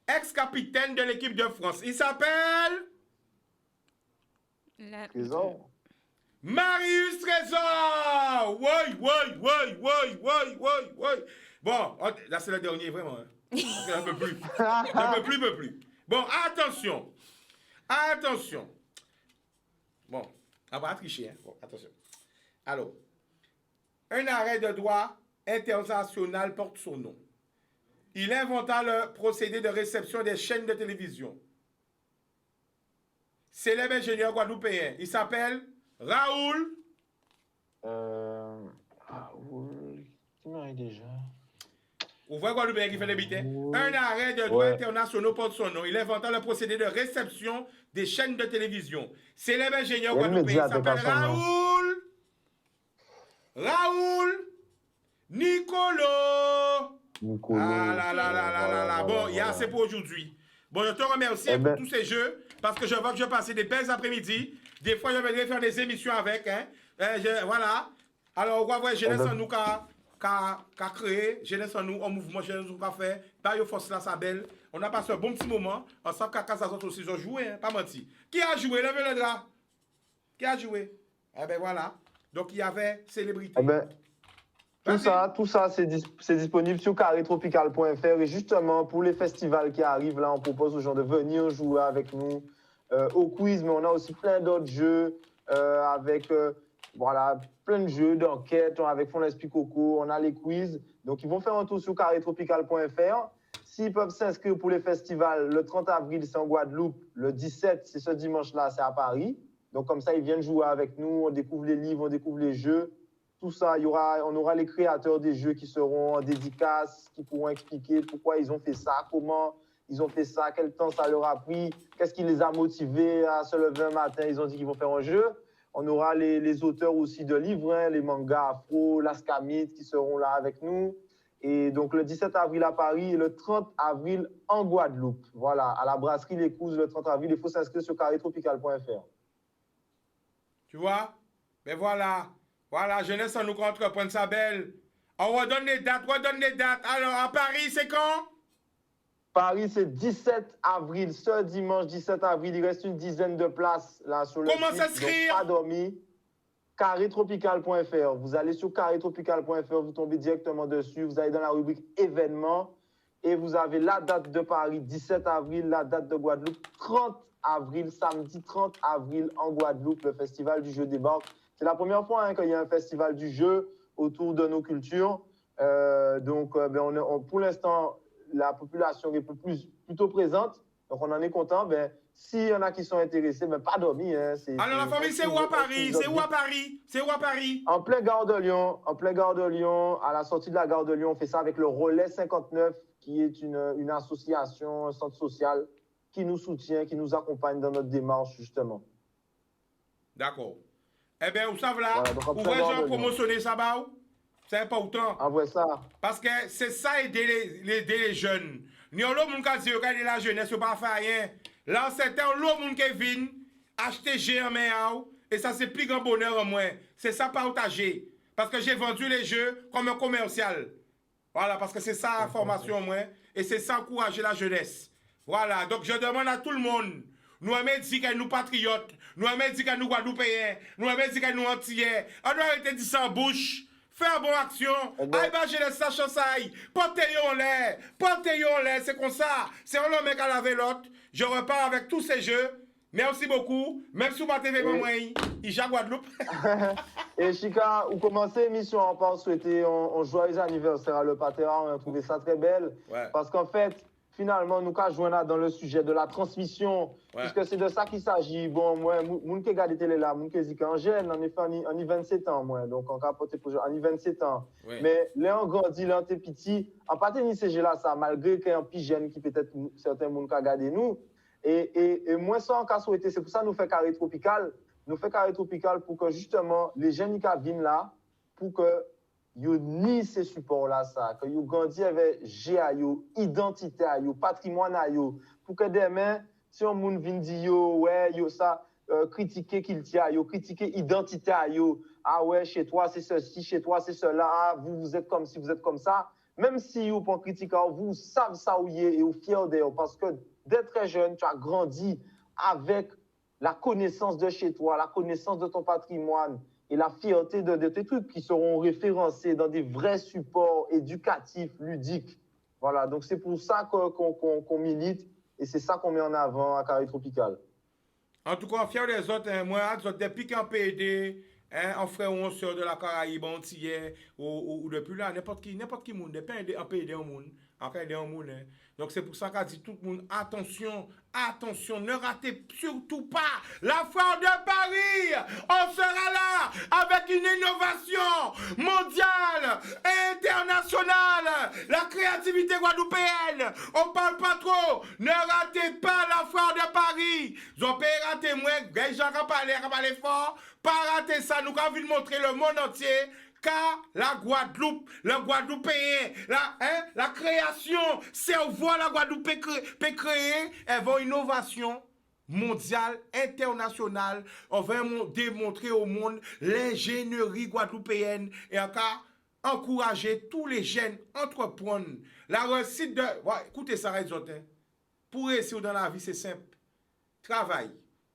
Ex-capitaine de l'équipe de France. Il s'appelle... Trésor. Marius Trésor! Oui. Bon, là c'est le dernier, vraiment. Hein. Un peu plus. Bon, attention. Bon, on va tricher. Hein. Bon, attention. Alors, un arrêt de droit international porte son nom. Il inventa le procédé de réception des chaînes de télévision. Célèbre ingénieur guadeloupéen. Il s'appelle Raoul Qui m'a déjà? Ouvre Guadeloupe qui fait des bitains. Un arrêt de droits Ouais. internationaux porte son nom. Il inventant le procédé de réception des chaînes de télévision. Célèbre ingénieur Il y a le guadeloupéen médiateur s'appelle qui a son nom. Raoul Nicolo. Nicolo. Ah là là là là là là. Bon, il y a assez pour aujourd'hui. Bon, je te remercie Eh ben- pour tous ces jeux parce que je vois que je passe des belles après-midi. Des fois, je vais faire des émissions avec. Hein. Voilà. Alors, on va voir jeunesse en nous qu'a créé, jeunesse en nous, en mouvement, jeunesse en nous qu'a fait. Par force là, ça belle. On a passé un bon petit moment. Ensemble, qu'à ça aussi, ils ont joué, hein, pas menti. Qui a joué? Levez le drap. Qui a joué? Eh ben voilà. Donc, il y avait célébrité. Eh ben, tout ça, c'est disponible sur carretropical.fr. Et justement, pour les festivals qui arrivent, là, on propose aux gens de venir jouer avec nous au quiz, mais on a aussi plein d'autres jeux avec voilà, plein de jeux d'enquête avec Fond l'Esprit Coco, on a les quiz. Donc, ils vont faire un tour sur carretropical.fr. S'ils peuvent s'inscrire pour les festivals, le 30 avril, c'est en Guadeloupe. Le 17, c'est ce dimanche-là, c'est à Paris. Donc, comme ça, ils viennent jouer avec nous. On découvre les livres, on découvre les jeux. Tout ça, on aura les créateurs des jeux qui seront en dédicace, qui pourront expliquer pourquoi ils ont fait ça, comment ils ont fait ça, quel temps ça leur a pris, qu'est-ce qui les a motivés à se lever un matin, ils ont dit qu'ils vont faire un jeu. On aura les auteurs aussi de livres, hein, les mangas afro, l'Ascamite qui seront là avec nous. Et donc le 17 avril à Paris et le 30 avril en Guadeloupe. Voilà, à la brasserie Les Couzes le 30 avril. Il faut s'inscrire sur carretropical.fr. Tu vois? Ben voilà. Voilà, jeunesse en nous contre Pointe-Sabelle. On redonne les dates, Alors, à Paris, c'est quand? Paris, c'est 17 avril, ce dimanche 17 avril. Il reste une dizaine de places là sur le Comment site. s'inscrire? Donc, pas dormi. Carretropical.fr. Vous allez sur carretropical.fr, vous tombez directement dessus. Vous allez dans la rubrique événements et vous avez la date de Paris, 17 avril, la date de Guadeloupe, 30 avril, samedi 30 avril en Guadeloupe, le festival du jeu débarque. C'est la première fois qu'il y a un festival du jeu autour de nos cultures. Pour l'instant, la population est plutôt présente. Donc, on en est content. S'il y en a qui sont intéressés, pas dormi. Hein, alors, la famille, c'est où à Paris? C'est où à Paris? C'est où à Paris? En plein gare de Lyon, à la sortie de la gare de Lyon, on fait ça avec le Relais 59, qui est une association, un centre social qui nous soutient, qui nous accompagne dans notre démarche, justement. D'accord. Eh bien, vous savez là, Voilà, vous voyez, genre, promotionner ça, bah, c'est important. Envoie ça. Parce que c'est ça, aider les jeunes. Ni on l'autre monde qui dit que la jeunesse, ne pas faire rien. Là, c'est un l'autre monde qui vient acheter GMA, et ça, c'est plus grand bonheur en moi. C'est ça partager. Parce que j'ai vendu les jeux comme un commercial. Voilà, parce que c'est ça la formation, moi. Et c'est ça encourager la jeunesse. Voilà, donc je demande à tout le monde. Nous aimons dire que nous patriotes, nous aimons dire que nous guadeloupéens, nous aimons dire que nous antillais. On doit arrêter de dire ça en bouche. Faire bonne action. Aïe, bah, je laisse ça chansaille. Portez-y en l'air, c'est comme ça. C'est un mec à laver l'autre. Je repars avec tous ces jeux. Merci beaucoup. Même si vous ne TV, moi, il joue à Guadeloupe. Et Chika, vous commencez l'émission en par souhaiter un joyeux anniversaire à Le Patera. On a trouvé ça très belle. Ouais. Parce qu'en fait, finalement, nous avons joué dans le sujet de la transmission. Ouais. Puisque c'est de ça qu'il s'agit. Bon, moi, moun qui regarde télé là, moun qui dit qu'en jeune, en effet, en 27 ans, moi. Donc, on capote pour en 27 ans. Ouais. Mais là, on grandit, là, on est petit. En partie, c'est là, ça, malgré qu'il y a un petit jeune qui peut-être certains moun qui regardent nous. Et moi, ça, on a souhaité. C'est pour ça que nous faisons Carré Tropical. Nous faisons Carré Tropical pour que, justement, les jeunes qui viennent là, pour que yo ni ces supports-là, ça, que yo grandi avec GA, yo, identité, yo, patrimoine, yo, pour que demain, si on moun vient dire yo, ouais, yo, ça, critiquer qu'il tient, yo, critiquer identité, yo, ah ouais, chez toi c'est ceci, chez toi c'est cela, ah, vous êtes comme si, vous êtes comme ça, même si vous pour critiquer, vous savez ça où y est et vous fier d'eux, parce que dès très jeune, tu as grandi avec la connaissance de chez toi, la connaissance de ton patrimoine, et la fierté de tes trucs qui seront référencés dans des vrais supports éducatifs, ludiques. Voilà, donc c'est pour ça qu'on milite et c'est ça qu'on met en avant à Carré Tropical. En tout cas, fier des autres, hein, moi, depuis qu'on peut aider, un frère ou une soeur de la Caraïbe, antillais, ou depuis là, n'importe qui monde, on peut aider un monde. Encore il y a un monde. Donc c'est pour ça qu'a dit tout le monde, attention, attention, ne ratez surtout pas la foire de Paris. On sera là avec une innovation mondiale, internationale, la créativité guadeloupéenne. On parle pas trop. Ne ratez pas la foire de Paris. Vous pouvez rater moi, les gens qui parlent fort, pas rater ça. Nous avons envie de montrer le monde entier. Car la Guadeloupe, le Guadeloupéen, la création, cerveau la Guadeloupe peut créer, elle va une innovation mondiale, internationale. On va démontrer au monde l'ingénierie guadeloupéenne et encore encourager tous les jeunes à entreprendre. La réussite de... Ouais, écoutez ça, Rézotin. Pour réussir dans la vie, c'est simple. Travail.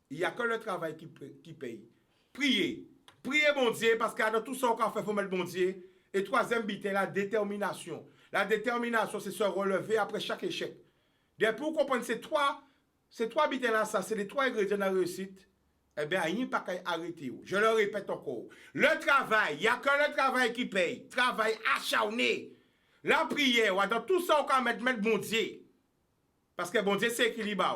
Il n'y a que le travail qui paye. Priez. Priez bon Dieu, parce que dans tout ça qu'on fait, il faut mettre bon Dieu. Et troisième but, la détermination. La détermination, c'est se relever après chaque échec. Depuis vous comprenez ces trois buts là, ça, c'est les trois ingrédients de la réussite. Eh bien, il n'y a pas qu'à arrêter. Je le répète encore. Le travail, il n'y a que le travail qui paye. Travail acharné. La prière, dans tout ça, on peut mettre bon Dieu. Parce que bon Dieu, c'est équilibré.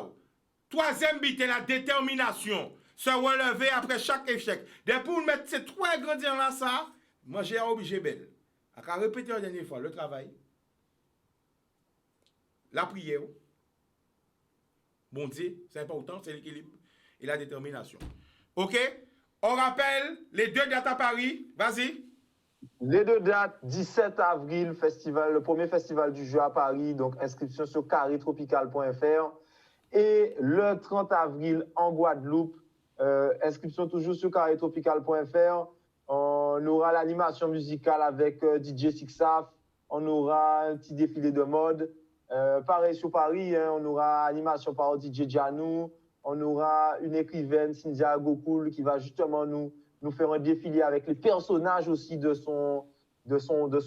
Troisième but, la détermination. Se relever après chaque échec. Depuis vous mettre ces trois ingrédients là, ça, moi j'ai obligé belle. À répéter la dernière fois, le travail, la prière, bon Dieu, c'est important, c'est l'équilibre et la détermination. Ok? On rappelle les 2 dates à Paris. Vas-y. Les 2 dates, 17 avril, le premier festival du jeu à Paris, donc inscription sur carrétropical.fr. Et le 30 avril en Guadeloupe, inscription toujours sur carrétropical.fr. On aura l'animation musicale avec DJ Sixaf. On aura un petit défilé de mode. Pareil sur Paris, on aura animation par DJ Janou. On aura une écrivaine, Cynthia Gokoul, qui va justement nous faire un défilé avec les personnages aussi de son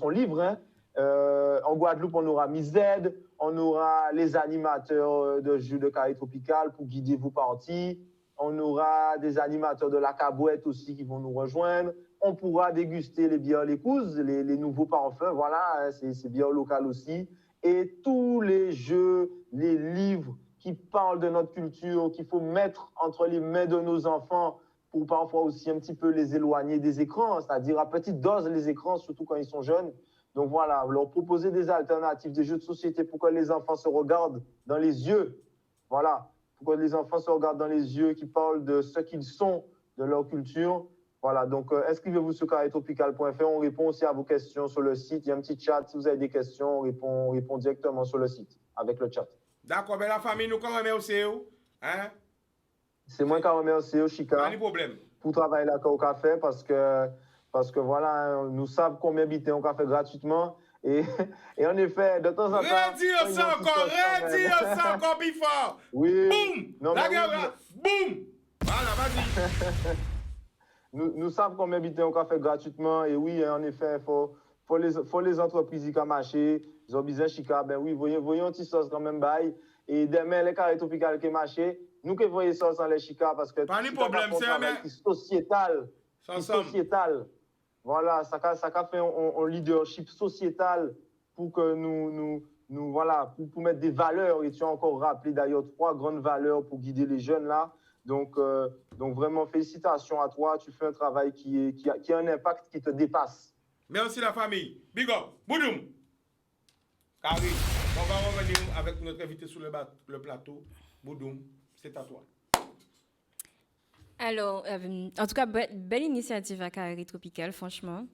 livre. En Guadeloupe, on aura Mized, on aura les animateurs de jeux de Carré Tropical pour guider vos parties. On aura des animateurs de la Cabouette aussi qui vont nous rejoindre. On pourra déguster les bières Lécouzes, les nouveaux parfums, voilà, c'est bières locales aussi. Et tous les jeux, les livres qui parlent de notre culture, qu'il faut mettre entre les mains de nos enfants pour parfois aussi un petit peu les éloigner des écrans, c'est-à-dire à petite dose les écrans, surtout quand ils sont jeunes. Donc voilà, leur proposer des alternatives, des jeux de société pour que les enfants se regardent dans les yeux. Voilà, pour que les enfants se regardent dans les yeux, qui parlent de ce qu'ils sont, de leur culture. Voilà, donc inscrivez-vous sur carrétropical.fr. On répond aussi à vos questions sur le site. Il y a un petit chat. Si vous avez des questions, on répond directement sur le site avec le chat. D'accord, mais la famille, nous quand même aussi, hein? C'est moi qui remercie Chica. Pas de problème. Pour travailler là au café parce que voilà, nous savons combien de on fait gratuitement. Et en effet, de temps en temps. Redire ça encore, before. Oui. Boum! Non, La oui, gueule, boum! Voilà, vas-y. Nous savons combien de on fait gratuitement. Et oui, en effet, faut les entreprises qui marchent. Ils ont besoin de Chica. Ben oui, voyons un petit sauce quand même. Bye. Et demain, les carrés tropicales qui marchent. Nous qui voyons ça sans les Chica parce que pas de problème, c'est un sociétal. Sociétal. Voilà, ça a fait un leadership sociétal pour que nous voilà, pour mettre des valeurs. Et tu as encore rappelé d'ailleurs 3 grandes valeurs pour guider les jeunes là. Donc vraiment, félicitations à toi. Tu fais un travail qui a un impact qui te dépasse. Merci la famille. Big up. Boudoum. Carré, on va revenir avec notre invité sur le plateau. Boudoum, c'est à toi. Alors, en tout cas, belle initiative à Carré Tropical, franchement.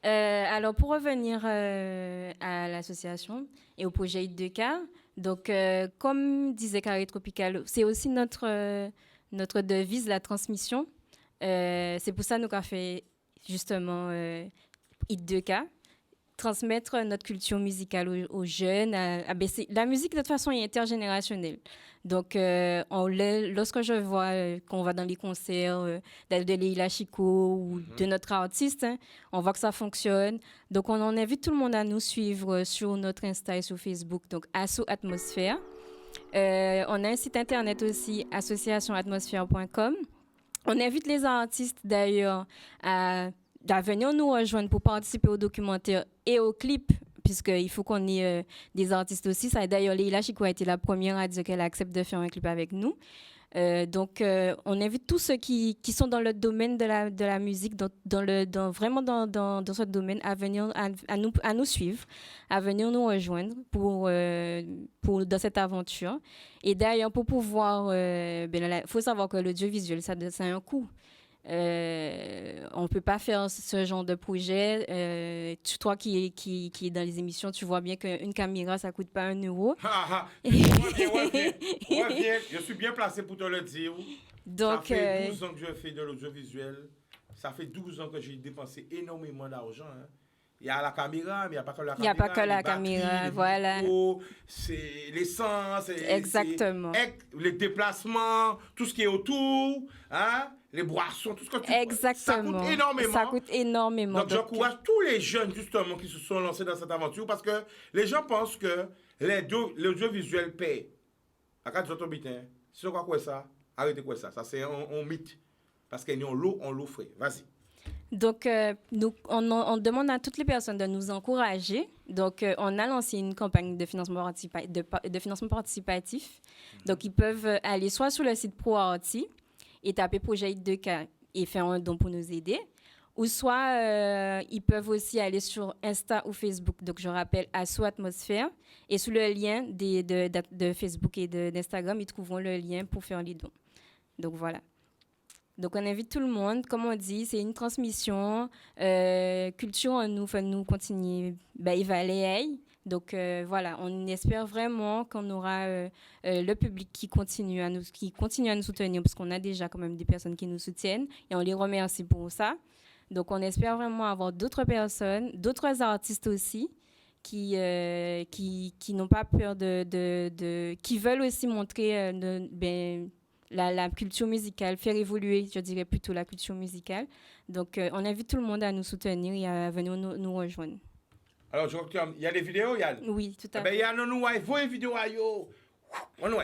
Alors, pour revenir à l'association et au projet I2K, donc, comme disait Carré Tropical, c'est aussi notre devise, la transmission. C'est pour ça que nous avons fait justement I2K, transmettre notre culture musicale aux jeunes. La musique, de toute façon, est intergénérationnelle. Donc, lorsque je vois qu'on va dans les concerts de Leila Chico ou de notre artiste, on voit que ça fonctionne. Donc, on invite tout le monde à nous suivre sur notre Insta et sur Facebook, donc Asso Atmosphère. On a un site internet aussi, associationatmosphère.com. On invite les artistes, d'ailleurs, à venir nous rejoindre pour participer au documentaire et au clip puisqu'il faut qu'on ait des artistes aussi. Ça, d'ailleurs, Leila Chico a été la première à dire qu'elle accepte de faire un clip avec nous. Donc, on invite tous ceux qui sont dans le domaine de la musique, vraiment dans ce domaine, à venir à nous suivre, à venir nous rejoindre dans cette aventure. Et d'ailleurs, pour pouvoir, faut savoir que l'audiovisuel, ça a un coût. On ne peut pas faire ce genre de projet. Toi qui es dans les émissions, tu vois bien qu'une caméra, ça ne coûte pas 1 euro. Reviens, je suis bien placé pour te le dire. Donc, ça fait 12 ans que je fais de l'audiovisuel. Ça fait 12 ans que j'ai dépensé énormément d'argent. Hein. Il y a la caméra, mais il n'y a pas que la caméra. Il n'y a pas que la batteries, caméra, les voilà. micros, c'est l'essence, Exactement. Les déplacements, tout ce qui est autour, hein, les boissons, tout ce que tu... Exactement. Ça coûte énormément. Ça coûte énormément. Donc, j'encourage tous les jeunes, justement, qui se sont lancés dans cette aventure parce que les gens pensent que l'audiovisuel paie. À quand tu entends bien, si vous quoi ça, arrêtez quoi ça. Ça, c'est un mythe. Parce qu'il y a l'eau frais. Vas-y. Donc, on demande à toutes les personnes de nous encourager. Donc, on a lancé une campagne de financement participatif. Donc, ils peuvent aller soit sur le site ProArty et taper Projet I2K et faire un don pour nous aider. Ou soit, ils peuvent aussi aller sur Insta ou Facebook. Donc, je rappelle Asso Atmosphère. Et sous le lien de Facebook et d'Instagram, ils trouveront le lien pour faire les dons. Donc, voilà. Donc, on invite tout le monde. Comme on dit, c'est une transmission. Culture en nous continuer. Évaluer. Donc, voilà, on espère vraiment qu'on aura le public qui continue à nous soutenir, parce qu'on a déjà quand même des personnes qui nous soutiennent. Et on les remercie pour ça. Donc, on espère vraiment avoir d'autres personnes, d'autres artistes aussi, qui n'ont pas peur qui veulent aussi montrer la culture musicale, faire évoluer, je dirais plutôt la culture musicale. Donc, on invite tout le monde à nous soutenir et à venir nous rejoindre. Alors, je crois qu'il y a des vidéos, Yann? Oui, tout à fait. Il y a des vidéos, yo. On y va.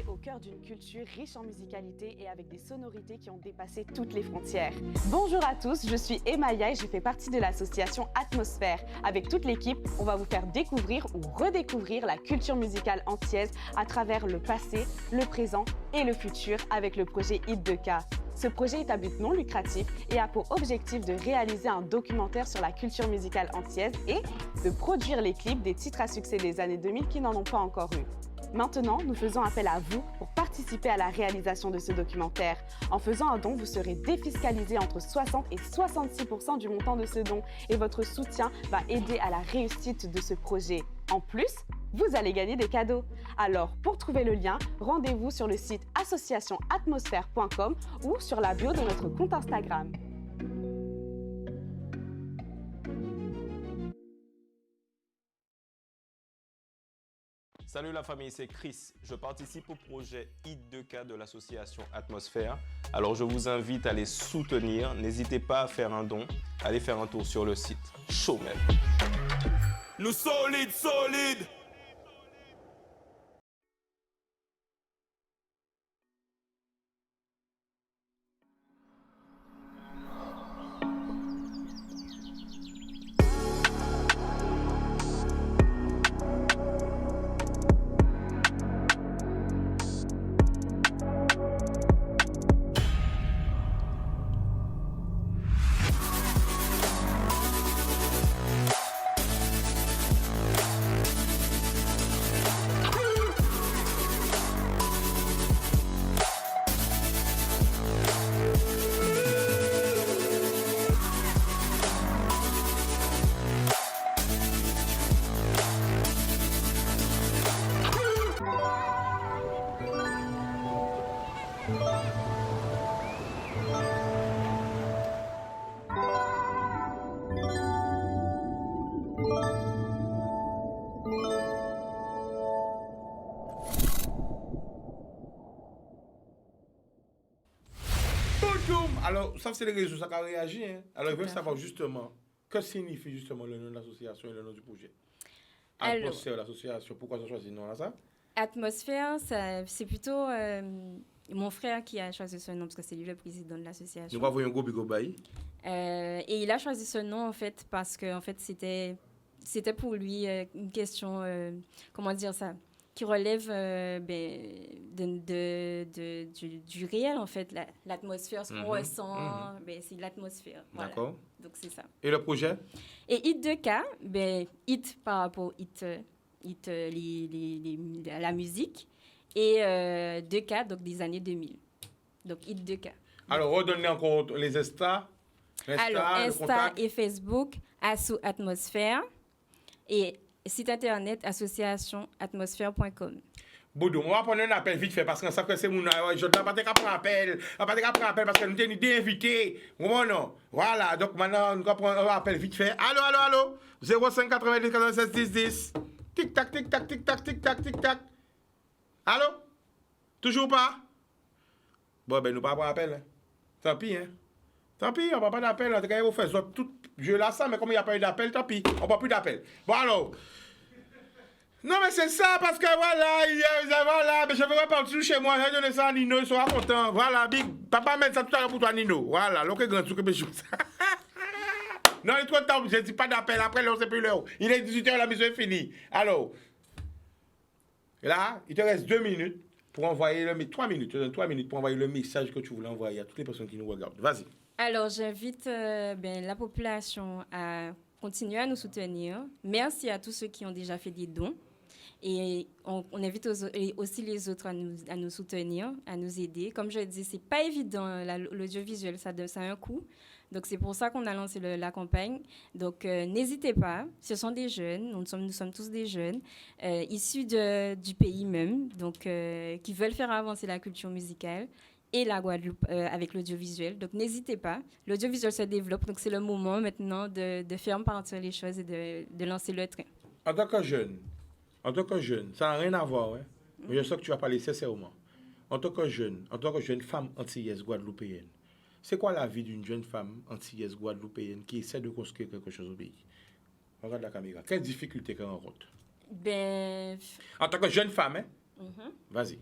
Au cœur d'une culture riche en musicalité et avec des sonorités qui ont dépassé toutes les frontières. Bonjour à tous, je suis Emaya et je fais partie de l'association Atmosphère. Avec toute l'équipe, on va vous faire découvrir ou redécouvrir la culture musicale antillaise à travers le passé, le présent et le futur avec le projet I2K. Ce projet est à but non lucratif et a pour objectif de réaliser un documentaire sur la culture musicale antillaise et de produire les clips des titres à succès des années 2000 qui n'en ont pas encore eu. Maintenant, nous faisons appel à vous pour participer à la réalisation de ce documentaire. En faisant un don, vous serez défiscalisé entre 60 et 66% du montant de ce don et votre soutien va aider à la réussite de ce projet. En plus, vous allez gagner des cadeaux. Alors, pour trouver le lien, rendez-vous sur le site associationatmosphère.com ou sur la bio de notre compte Instagram. Salut la famille, c'est Chris. Je participe au projet I2K de l'association Atmosphère. Alors je vous invite à les soutenir. N'hésitez pas à faire un don. Allez faire un tour sur le site. Chaud même. Nous solides. Alors, ça, c'est les réseaux, ça a réagi. Hein? Alors, ils veulent savoir justement, que signifie justement le nom de l'association et le nom du projet? Atmosphère, l'association, pourquoi ils ont choisi ce nom-là, ça? Atmosphère, c'est plutôt... mon frère qui a choisi ce nom parce que c'est lui le président de l'association. Nous avons un gros bigo bail. Et il a choisi ce nom en fait parce que en fait c'était pour lui une question comment dire ça qui relève du réel en fait l'atmosphère ce qu'on ressent c'est l'atmosphère. Voilà. D'accord. Donc c'est ça. Et le projet? Et Hit 2K Hit par rapport la musique et 2K donc des années 2000. Donc Hit 2K. Alors redonnez encore les Insta. Alors, Insta et Facebook, Asso Atmosphère et site internet associationatmosphère.com. Boudou, on va prendre un appel vite fait parce qu'on sait que c'est mon je ne vais pas prendre appel. On va pas prendre appel parce que nous avons une idée invitée. Non. Voilà, donc maintenant, nous allons prendre un appel vite fait. Allô. 05 90 96 10 10. Tic-tac, tic-tac, tic-tac, tic-tac, tic-tac. Allô? Toujours pas? Bon, ben, nous pas prendre appel. Tant pis, hein. Tant pis, on ne va pas d'appel. En tout cas, vous faites tout jeu là, ça, mais comme il n'y a pas eu d'appel, tant pis. On ne va plus d'appel. Bon, alors. Non, mais c'est ça, parce que voilà, mais je vais repartir chez moi, je vais donner ça à Nino, il sera content. Voilà, big, papa met ça tout à l'heure pour toi, Nino. Voilà, l'autre grand truc que je joue. Non, il est trop tard, je ne dis pas d'appel, après l'heure, c'est plus l'heure. Il est 18h, la mission est finie. Alors, là, il te reste 2 minutes pour envoyer 3 minutes, je te donne 3 minutes pour envoyer le message que tu voulais envoyer à toutes les personnes qui nous regardent. Vas-y. Alors, j'invite la population à continuer à nous soutenir. Merci à tous ceux qui ont déjà fait des dons. Et on invite aussi les autres à nous soutenir, à nous aider. Comme je le dis, c'est pas évident, l'audiovisuel, ça a un coût. Donc, c'est pour ça qu'on a lancé la campagne. Donc, n'hésitez pas, ce sont des jeunes, nous sommes tous des jeunes, issus du pays même, donc qui veulent faire avancer la culture musicale et la Guadeloupe avec l'audiovisuel. Donc, n'hésitez pas, l'audiovisuel se développe, donc c'est le moment maintenant de faire partir les choses et de lancer le train. En tant que jeune, ça n'a rien à voir, hein? Mais je sais que tu vas parler sincèrement. En tant que jeune femme antillaise guadeloupéenne, c'est quoi la vie d'une jeune femme antillaise guadeloupéenne qui essaie de construire quelque chose au pays? Regarde la caméra. Quelles difficultés qu'elle rencontre? En tant que jeune femme, hein? Vas-y.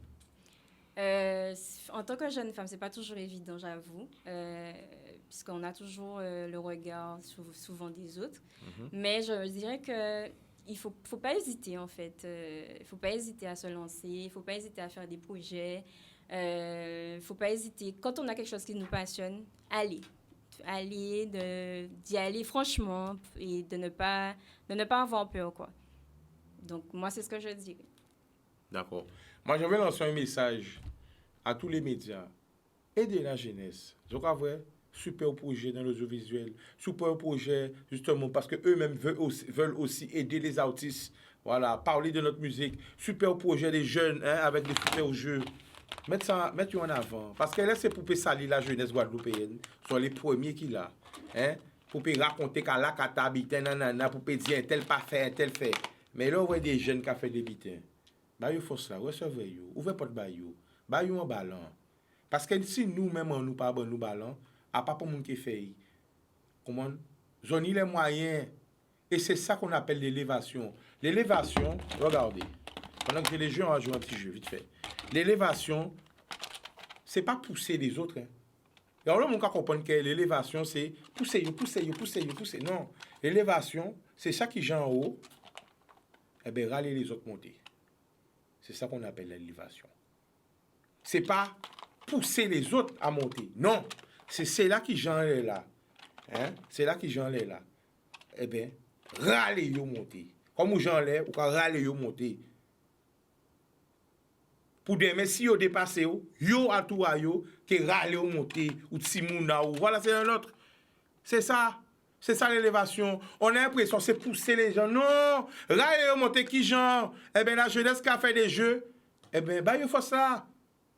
En tant que jeune femme, c'est pas toujours évident, j'avoue, puisqu'on a toujours le regard souvent des autres. Mais je dirais que il faut pas hésiter, en fait. Il faut pas hésiter à se lancer, il faut pas hésiter à faire des projets. Faut pas hésiter. Quand on a quelque chose qui nous passionne, d'y aller franchement et de ne pas avoir peur, quoi. Donc, moi, c'est ce que je dis. D'accord. Moi, je vais lancer un message à tous les médias. Aider la jeunesse. Je crois vrai. Super projet dans l'audiovisuel, super projet justement parce que eux-mêmes veulent aussi aider les artistes, voilà, parler de notre musique, super projet des jeunes, hein, avec des super jeux. Mettre en avant, parce que là c'est pour salir la jeunesse guadeloupéenne, sont les premiers qui l'a, hein, pour raconter qu'à la cata habitait nanana, pour dire un tel pas fait, un tel fait. Mais là on voit des jeunes qui ont fait des bitins. Bah il faut ça, recevez-vous, ouvrez pas de bayou, bayou en ballon. Parce que si nous-mêmes nous pas bon nous ballon, à pas pour monde qui fait. Comment zoni les moyens et c'est ça qu'on appelle l'élévation. L'élévation, regardez. Pendant que les jeux on va jouer un petit jeu vite fait. L'élévation c'est pas pousser les autres. Hein. Et alors mon cas comprendre que l'élévation c'est pousser. Non, l'élévation c'est ça qui gens en haut et ben râler les autres monter. C'est ça qu'on appelle l'élévation. C'est pas pousser les autres à monter. Non. C'est là qui j'en ai là. Hein? C'est là qui j'en ai là. Eh bien, râler yo monter. Comme j'en ai, ou râler yo monter. Pour demain, si yo dépasse yo à tout à yo, que râler yo monter, ou timouna, ou voilà, c'est un autre. C'est ça. C'est ça l'élévation. On a l'impression c'est pousser les gens. Non! Râler yo monter qui genre? Eh bien, la jeunesse qui a fait des jeux, eh bien, bah, il faut ça.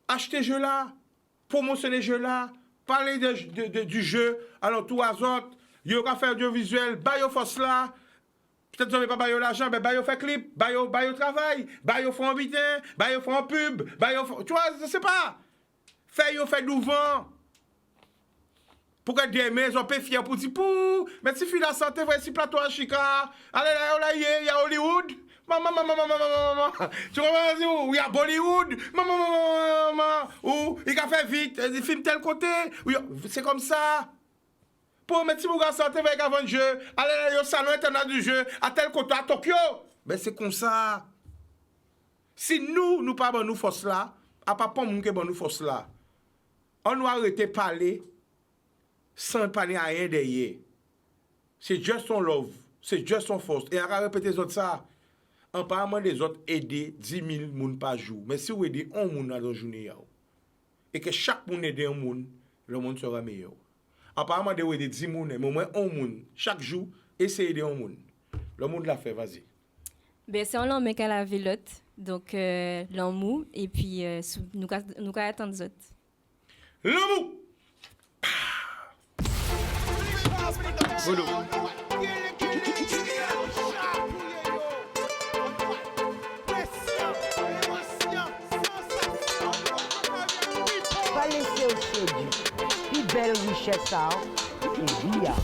Acheter jeux là. Promotionner jeux là. Parler du jeu, alors tout à autres, yo ka faire audiovisuel, ba yo force là. Peut-être que vous pas ba yo l'argent, mais ba yo fait clip, ba yo travail, ba yo font un bitin, ba yo font un pub, ba yo tu vois, je sais pas. Fait d'ouvant. Pour que des maisons peut fier pour dire mais si fille la santé, voici plateau à Chica, allez là, il y a Hollywood. Maman. Tu comprends? Ou il y a Bollywood. Maman. Ou il a fait vite. Il filme tel côté. C'est comme ça. Pour mettre si vous gars santé avec avant le jeu, aller au salon international du jeu, à tel côté, à Tokyo. Ben c'est comme ça. Si nous pas bon nous force là, à pas pour nous que bon nous force là. On doit arrêter parler sans parler à rien derrière. C'est juste son love, c'est juste son force. Et on va répéter les autres ça. En parlant des autres, aider 10 000 personnes par jour. Mais si vous aidez un monde dans la journée, et que chaque monde aide un monde, le monde sera meilleur. Apparemment, de aider 10 personnes, mais au moins un monde, chaque jour, essayez d'aider un monde. Le monde l'a fait, vas-y. Ben, c'est un long mec à la vélote, donc l'amour, et puis nous attendons les autres. L'amour! Pas laisser au séduit. Puis belle richesse, ça. Et bien.